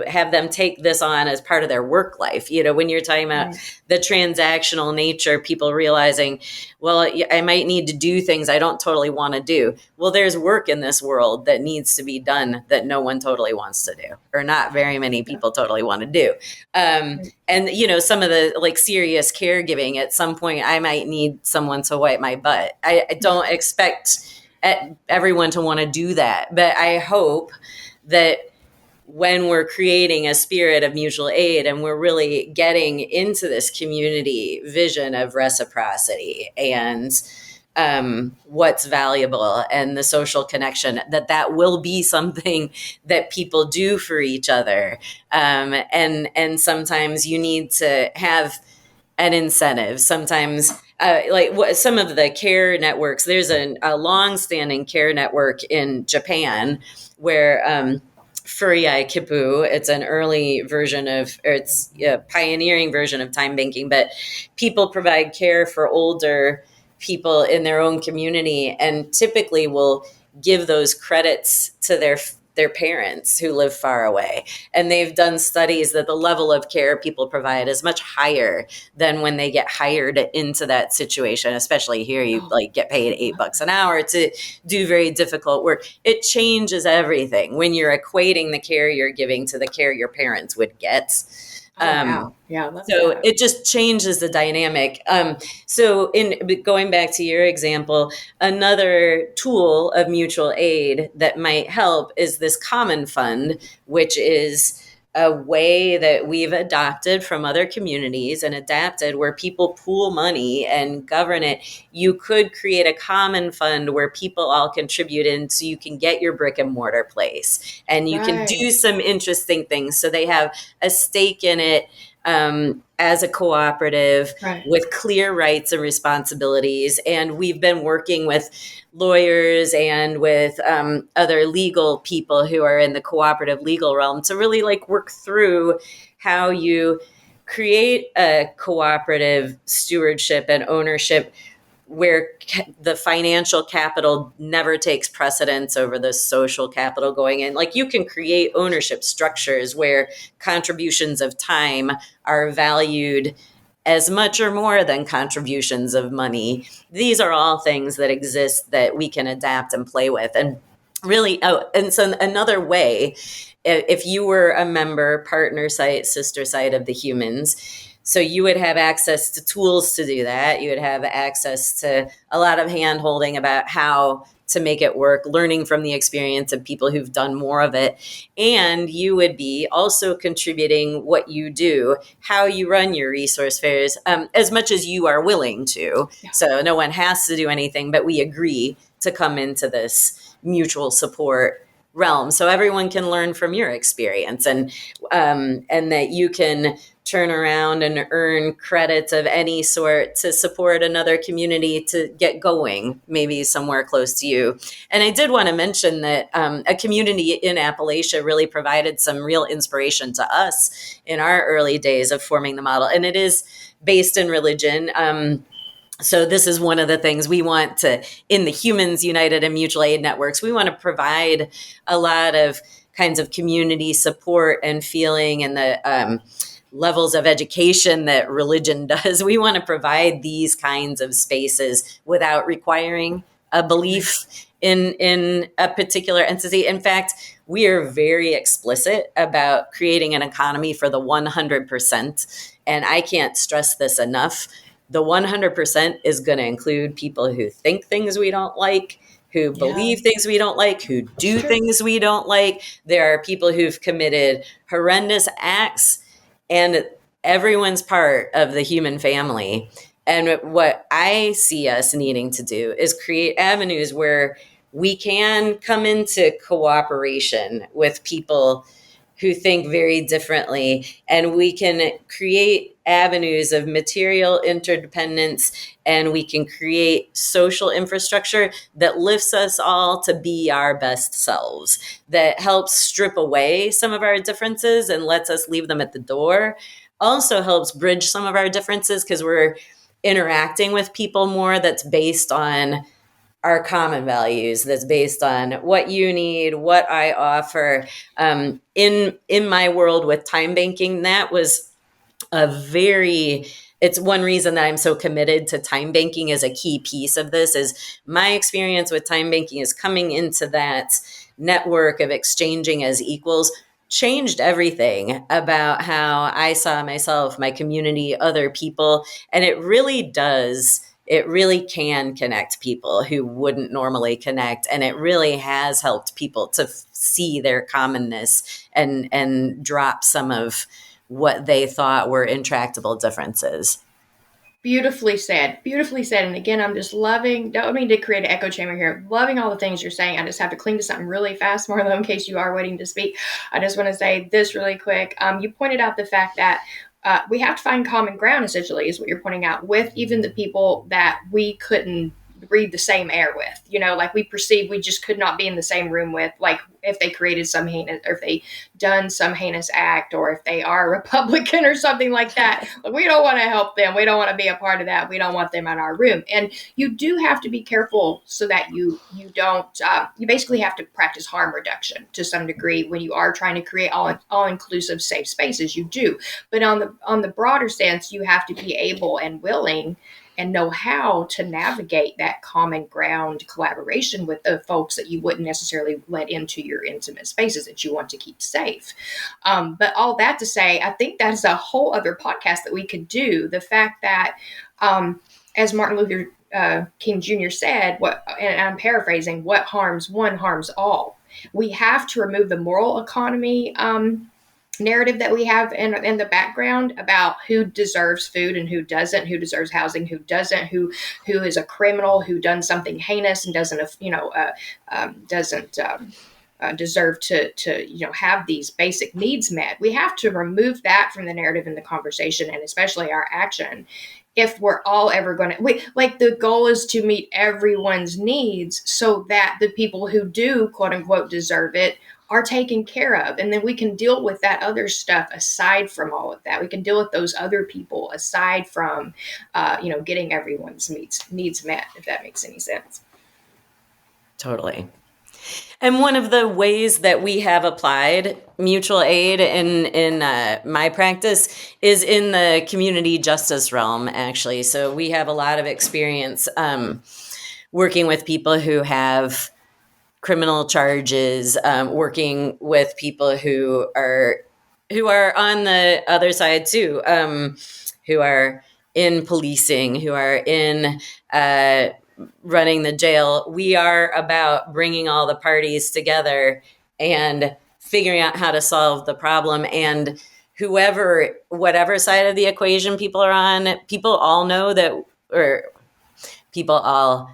Speaker 1: have them take this on as part of their work life. When you're talking about the transactional nature, people realizing, well, I might need to do things I don't totally want to do. Well, there's work in this world that needs to be done that no one totally wants to do, or not very many people totally want to do. And, some of the serious caregiving, at some point, I might need someone to wipe my butt. I don't expect everyone to want to do that, but I hope that when we're creating a spirit of mutual aid and we're really getting into this community vision of reciprocity and what's valuable and the social connection, that will be something that people do for each other. And sometimes you need to have an incentive. Sometimes some of the care networks, there's a long-standing care network in Japan where Furiai Kippu, it's an early version it's a pioneering version of time banking, but people provide care for older people in their own community and typically will give those credits to their parents who live far away. And they've done studies that the level of care people provide is much higher than when they get hired into that situation. Especially here, you get paid $8 an hour to do very difficult work. It changes everything when you're equating the care you're giving to the care your parents would get.
Speaker 6: Wow. Yeah.
Speaker 1: So it just changes the dynamic. So in going back to your example, another tool of mutual aid that might help is this common fund, which is a way that we've adopted from other communities and adapted where people pool money and govern it. You could create a common fund where people all contribute in so you can get your brick and mortar place and you can do some interesting things. So they have a stake in it as a cooperative with clear rights and responsibilities. And we've been working with lawyers and with other legal people who are in the cooperative legal realm to really work through how you create a cooperative stewardship and ownership where the financial capital never takes precedence over the social capital going in. You can create ownership structures where contributions of time are valued as much or more than contributions of money. These are all things that exist that we can adapt and play with. And really, and so another way, if you were a member, partner site, sister site of the humans, so you would have access to tools to do that. You would have access to a lot of hand-holding about how to make it work, learning from the experience of people who've done more of it. And you would be also contributing what you do, how you run your resource fairs, as much as you are willing to. Yeah. So no one has to do anything, but we agree to come into this mutual support realm. So everyone can learn from your experience and that you can turn around and earn credits of any sort to support another community to get going, maybe somewhere close to you. And I did want to mention that a community in Appalachia really provided some real inspiration to us in our early days of forming the model. And it is based in religion. So this is one of the things we want to, in the Humans United and Mutual Aid Networks, we want to provide a lot of kinds of community support and feeling and the levels of education that religion does. We want to provide these kinds of spaces without requiring a belief in a particular entity. In fact, we are very explicit about creating an economy for the 100%. And I can't stress this enough. The 100% is going to include people who think things we don't like, who believe things we don't like, who do things we don't like. There are people who've committed horrendous acts, and everyone's part of the human family. And what I see us needing to do is create avenues where we can come into cooperation with people who think very differently, and we can create avenues of material interdependence, and we can create social infrastructure that lifts us all to be our best selves, that helps strip away some of our differences and lets us leave them at the door. Also helps bridge some of our differences because we're interacting with people more, that's based on our common values, that's based on what you need, what I offer. In my world with time banking, that was it's one reason that I'm so committed to time banking as a key piece of this. Is my experience with time banking is coming into that network of exchanging as equals changed everything about how I saw myself, my community, other people. And it really can connect people who wouldn't normally connect. And it really has helped people to see their commonness and drop some of what they thought were intractable differences.
Speaker 6: Beautifully said. Beautifully said. And again, I'm just loving, don't mean to create an echo chamber here, loving all the things you're saying. I just have to cling to something really fast, Marlo, in case you are waiting to speak. I just want to say this really quick. You pointed out the fact that we have to find common ground, essentially, is what you're pointing out, with even the people that we couldn't breathe the same air with. You know, like we perceive we just could not be in the same room with, like if they created some heinous, or if they done some heinous act, or if they are a Republican or something like that. Like, we don't want to help them. We don't want to be a part of that. We don't want them in our room. And you do have to be careful so that you don't, you basically have to practice harm reduction to some degree when you are trying to create all inclusive safe spaces. You do. But on the broader sense, you have to be able and willing and know how to navigate that common ground collaboration with the folks that you wouldn't necessarily let into your intimate spaces that you want to keep safe. But all that to say, I think that's a whole other podcast that we could do. The fact that, as Martin Luther King Jr. said, and I'm paraphrasing, what harms one harms all. We have to remove the moral economy narrative that we have in the background about who deserves food and who doesn't, who deserves housing, who doesn't, who is a criminal, who done something heinous and doesn't deserve to have these basic needs met. We have to remove that from the narrative in the conversation, and especially our action, if we're all ever going to, like, the goal is to meet everyone's needs so that the people who do, quote unquote, deserve it are taken care of. And then we can deal with that other stuff aside from all of that. We can deal with those other people aside from, getting everyone's needs met, if that makes any sense.
Speaker 1: Totally. And one of the ways that we have applied mutual aid in my practice is in the community justice realm, actually. So we have a lot of experience working with people who have criminal charges, working with people who are on the other side too, who are in policing, who are in running the jail. We are about bringing all the parties together and figuring out how to solve the problem. And whatever side of the equation people are on, people all know that, or people all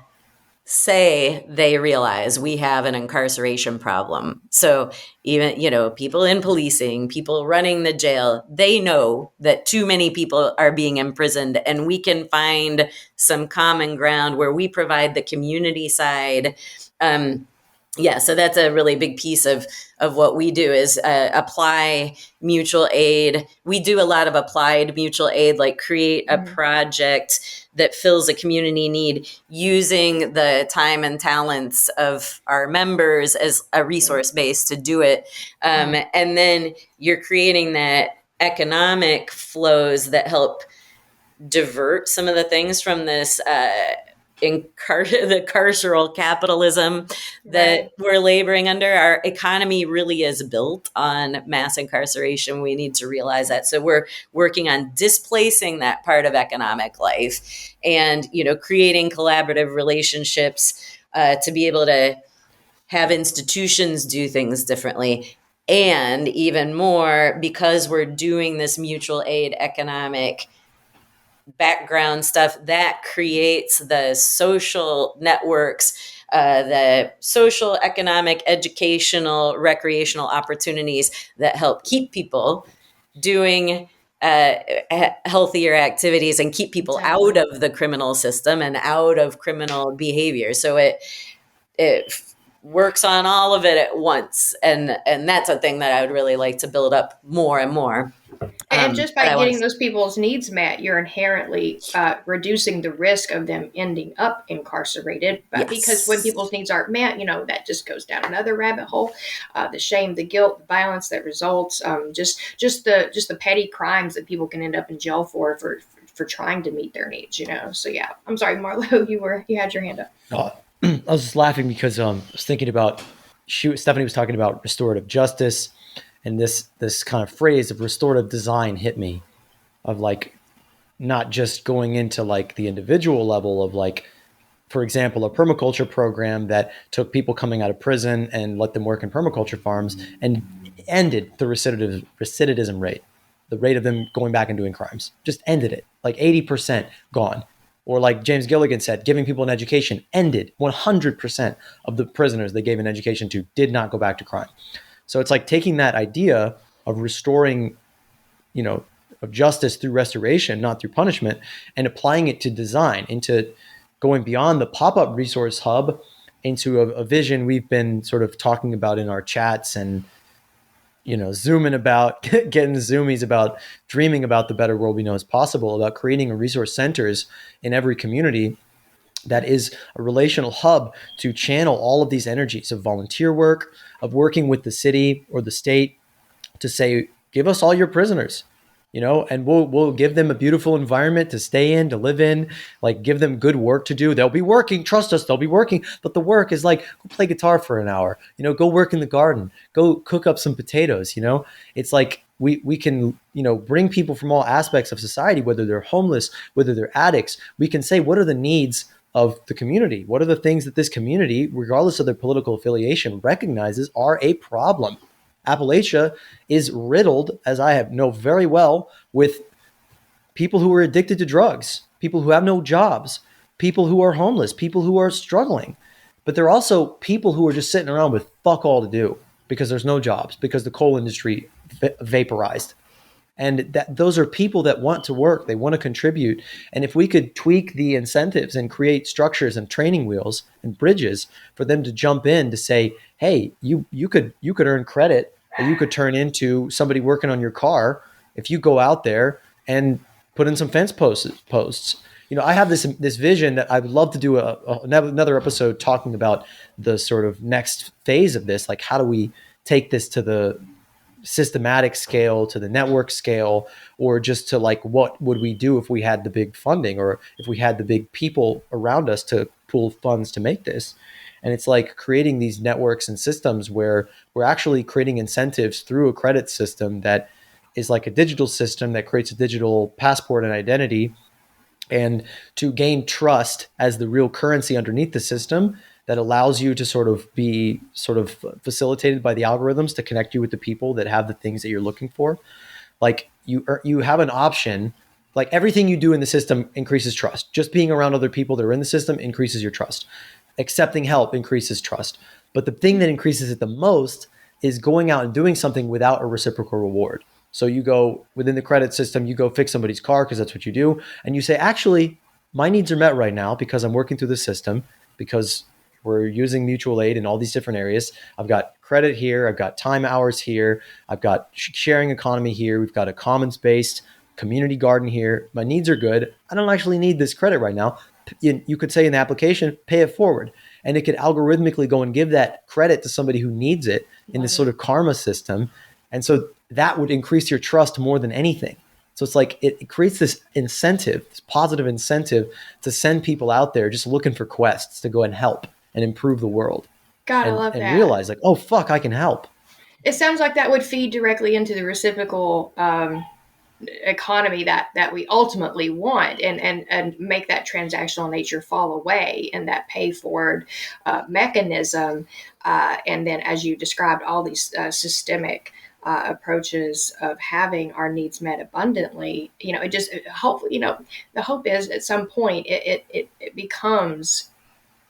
Speaker 1: say they realize we have an incarceration problem. So even, people in policing, people running the jail, they know that too many people are being imprisoned, and we can find some common ground where we provide the community side. So that's a really big piece of what we do is apply mutual aid. We do a lot of applied mutual aid, like create a project that fills a community need using the time and talents of our members as a resource base to do it. And then you're creating that economic flows that help divert some of the things from this the carceral capitalism that we're laboring under. Our economy really is built on mass incarceration. We need to realize that. So we're working on displacing that part of economic life and, creating collaborative relationships to be able to have institutions do things differently. And even more, because we're doing this mutual aid economic background stuff, that creates the social networks, the social, economic, educational, recreational opportunities that help keep people doing healthier activities and keep people out of the criminal system and out of criminal behavior. So it works on all of it at once, and that's a thing that I would really like to build up more and more.
Speaker 6: And just by getting those people's needs met, you're inherently reducing the risk of them ending up incarcerated. But because when people's needs aren't met, that just goes down another rabbit hole. The shame, the guilt, the violence that results, just the petty crimes that people can end up in jail for trying to meet their needs. So yeah, I'm sorry, Marlo, you had your hand up.
Speaker 5: I was just laughing because I was thinking about Stephanie was talking about restorative justice. And this kind of phrase of restorative design hit me, of like not just going into like the individual level of like, for example, a permaculture program that took people coming out of prison and let them work in permaculture farms and ended the recidivism rate, the rate of them going back and doing crimes, just ended it, like 80% gone. Or like James Gilligan said, giving people an education ended 100% of the prisoners they gave an education to did not go back to crime. So it's like taking that idea of restoring, of justice through restoration, not through punishment, and applying it to design, into going beyond the pop-up resource hub into a vision we've been sort of talking about in our chats and, zooming about, getting zoomies about, dreaming about the better world we know is possible, about creating a resource centers in every community that is a relational hub to channel all of these energies of volunteer work, of working with the city or the state to say, give us all your prisoners, and we'll give them a beautiful environment to stay in, to live in, like give them good work to do. They'll be working, trust us, they'll be working. But the work is like, go play guitar for an hour, go work in the garden, go cook up some potatoes, It's like we can, bring people from all aspects of society, whether they're homeless, whether they're addicts. We can say, what are the needs of the community? What are the things that this community, regardless of their political affiliation, recognizes are a problem? Appalachia is riddled, as I know very well, with people who are addicted to drugs, people who have no jobs, people who are homeless, people who are struggling. But there are also people who are just sitting around with fuck all to do because there's no jobs, because the coal industry vaporized. And those are people that want to work, they want to contribute. And if we could tweak the incentives and create structures and training wheels and bridges for them to jump in to say, hey, you could earn credit, or you could turn into somebody working on your car if you go out there and put in some fence posts. I have this vision that I would love to do another episode talking about the sort of next phase of this. Like, how do we take this to the systematic scale, to the network scale, or just to like, what would we do if we had the big funding, or if we had the big people around us to pool funds to make this? And it's like creating these networks and systems where we're actually creating incentives through a credit system that is like a digital system that creates a digital passport and identity, and to gain trust as the real currency underneath the system that allows you to sort of be facilitated by the algorithms to connect you with the people that have the things that you're looking for. Like you have an option, like everything you do in the system increases trust. Just being around other people that are in the system increases your trust. Accepting help increases trust. But the thing that increases it the most is going out and doing something without a reciprocal reward. So you go within the credit system, you go fix somebody's car because that's what you do. And you say, actually, my needs are met right now because I'm working through the system, because we're using mutual aid in all these different areas. I've got credit here. I've got time hours here. I've got sharing economy here. We've got a commons-based community garden here. My needs are good. I don't actually need this credit right now. You could say in the application, pay it forward. And it could algorithmically go and give that credit to somebody who needs it in this sort of karma system. And so that would increase your trust more than anything. So it's like it creates this incentive, this positive incentive to send people out there just looking for quests to go and help and improve the world.
Speaker 6: God, I
Speaker 5: and,
Speaker 6: love
Speaker 5: and
Speaker 6: that.
Speaker 5: realize like, oh, fuck, I can help.
Speaker 6: It sounds like that would feed directly into the reciprocal economy that we ultimately want, and make that transactional nature fall away, and that pay forward mechanism. And then, as you described, all these systemic approaches of having our needs met abundantly, it just hopefully, the hope is at some point it becomes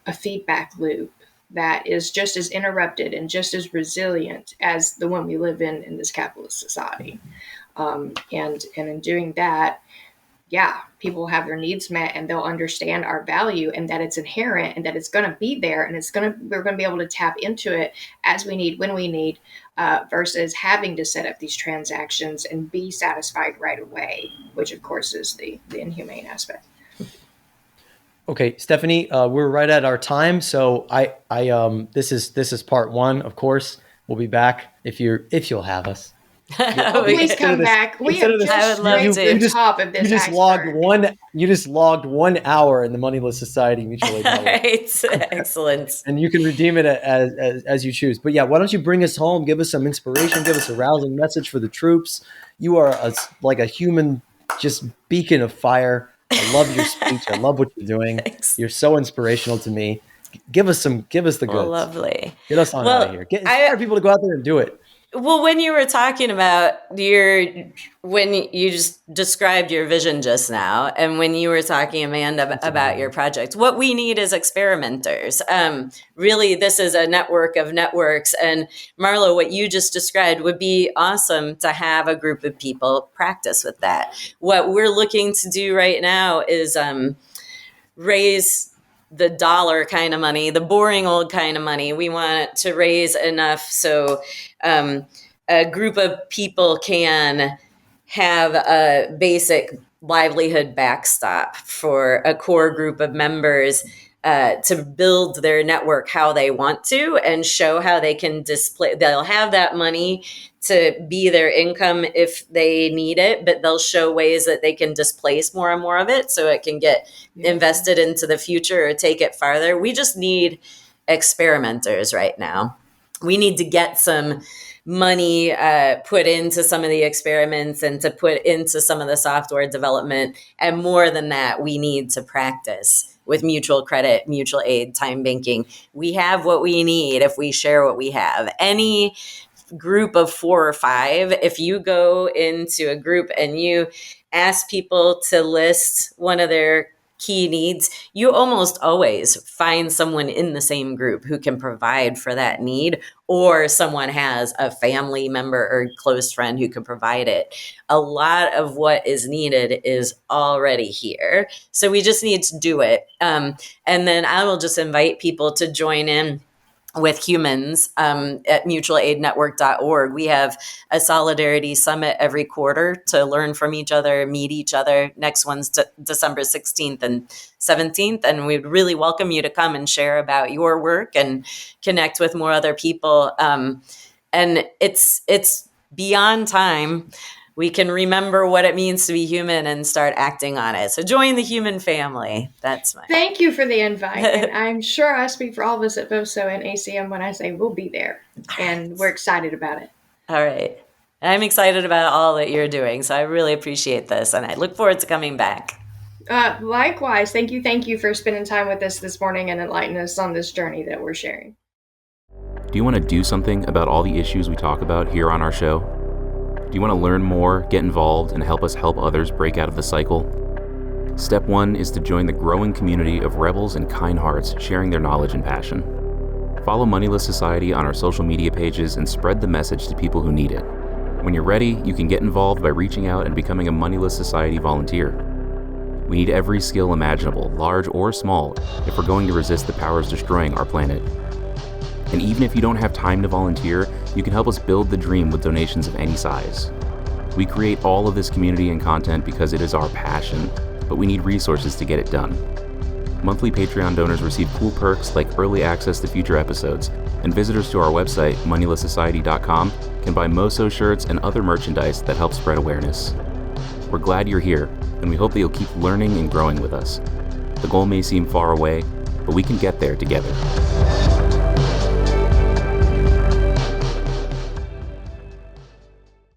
Speaker 6: a feedback loop that is just as interrupted and just as resilient as the one we live in this capitalist society. And in doing that, people have their needs met, and they'll understand our value, and that it's inherent, and that it's going to be there, and we're going to be able to tap into it as we need, when we need, versus having to set up these transactions and be satisfied right away, which of course is the inhumane aspect.
Speaker 5: Okay, Stephanie, we're right at our time, so I this is part one. Of course, we'll be back if you'll have us.
Speaker 6: Please come back. We have
Speaker 1: I would love to.
Speaker 6: the top of this.
Speaker 5: You just logged 1 hour in the Moneyless Society Mutual Aid Network.
Speaker 1: Right. Excellent.
Speaker 5: And you can redeem it as you choose. But yeah, why don't you bring us home? Give us some inspiration. Give us a rousing message for the troops. You are like a human, just beacon of fire. I love your speech. I love what you're doing.
Speaker 1: Thanks.
Speaker 5: You're so inspirational to me. Give us the goods.
Speaker 1: Lovely.
Speaker 5: Get us on out of here. Inspire people to go out there and do it.
Speaker 1: Well, when you were talking about when you just described your vision just now, and when you were talking, Amanda, about your project, what we need is experimenters. Really, this is a network of networks. And Marlo, what you just described would be awesome to have a group of people practice with that. What we're looking to do right now is raise the dollar kind of money, the boring old kind of money. We want to raise enough so a group of people can have a basic livelihood backstop for a core group of members to build their network how they want to, and show how they can display. They'll have that money to be their income if they need it, but they'll show ways that they can displace more and more of it so it can get invested into the future or take it farther. We just need experimenters right now. We need to get some money put into some of the experiments and to put into some of the software development. And more than that, we need to practice with mutual credit, mutual aid, time banking. We have what we need if we share what we have. Any group of 4 or 5, if you go into a group and you ask people to list one of their key needs, you almost always find someone in the same group who can provide for that need, or someone has a family member or close friend who can provide it. A lot of what is needed is already here. So we just need to do it. And then I will just invite people to join in with humans at mutualaidnetwork.org. We have a solidarity summit every quarter to learn from each other, meet each other. Next one's December 16th and 17th. And we'd really welcome you to come and share about your work and connect with more other people. And it's beyond time. We can remember what it means to be human and start acting on it. So join the human family. That's my.
Speaker 6: Thank you for the invite. And I'm sure I speak for all of us at VOSO and ACM when I say we'll be there. And we're excited about it.
Speaker 1: All right. I'm excited about all that you're doing. So I really appreciate this. And I look forward to coming back.
Speaker 6: Likewise. Thank you for spending time with us this morning and enlightening us on this journey that we're sharing.
Speaker 7: Do you want to do something about all the issues we talk about here on our show? Do you want to learn more, get involved, and help us help others break out of the cycle? Step 1 is to join the growing community of rebels and kind hearts sharing their knowledge and passion. Follow Moneyless Society on our social media pages and spread the message to people who need it. When you're ready, you can get involved by reaching out and becoming a Moneyless Society volunteer. We need every skill imaginable, large or small, if we're going to resist the powers destroying our planet. And even if you don't have time to volunteer, you can help us build the dream with donations of any size. We create all of this community and content because it is our passion, but we need resources to get it done. Monthly Patreon donors receive cool perks like early access to future episodes, and visitors to our website, moneylesssociety.com, can buy MOSO shirts and other merchandise that help spread awareness. We're glad you're here, and we hope that you'll keep learning and growing with us. The goal may seem far away, but we can get there together.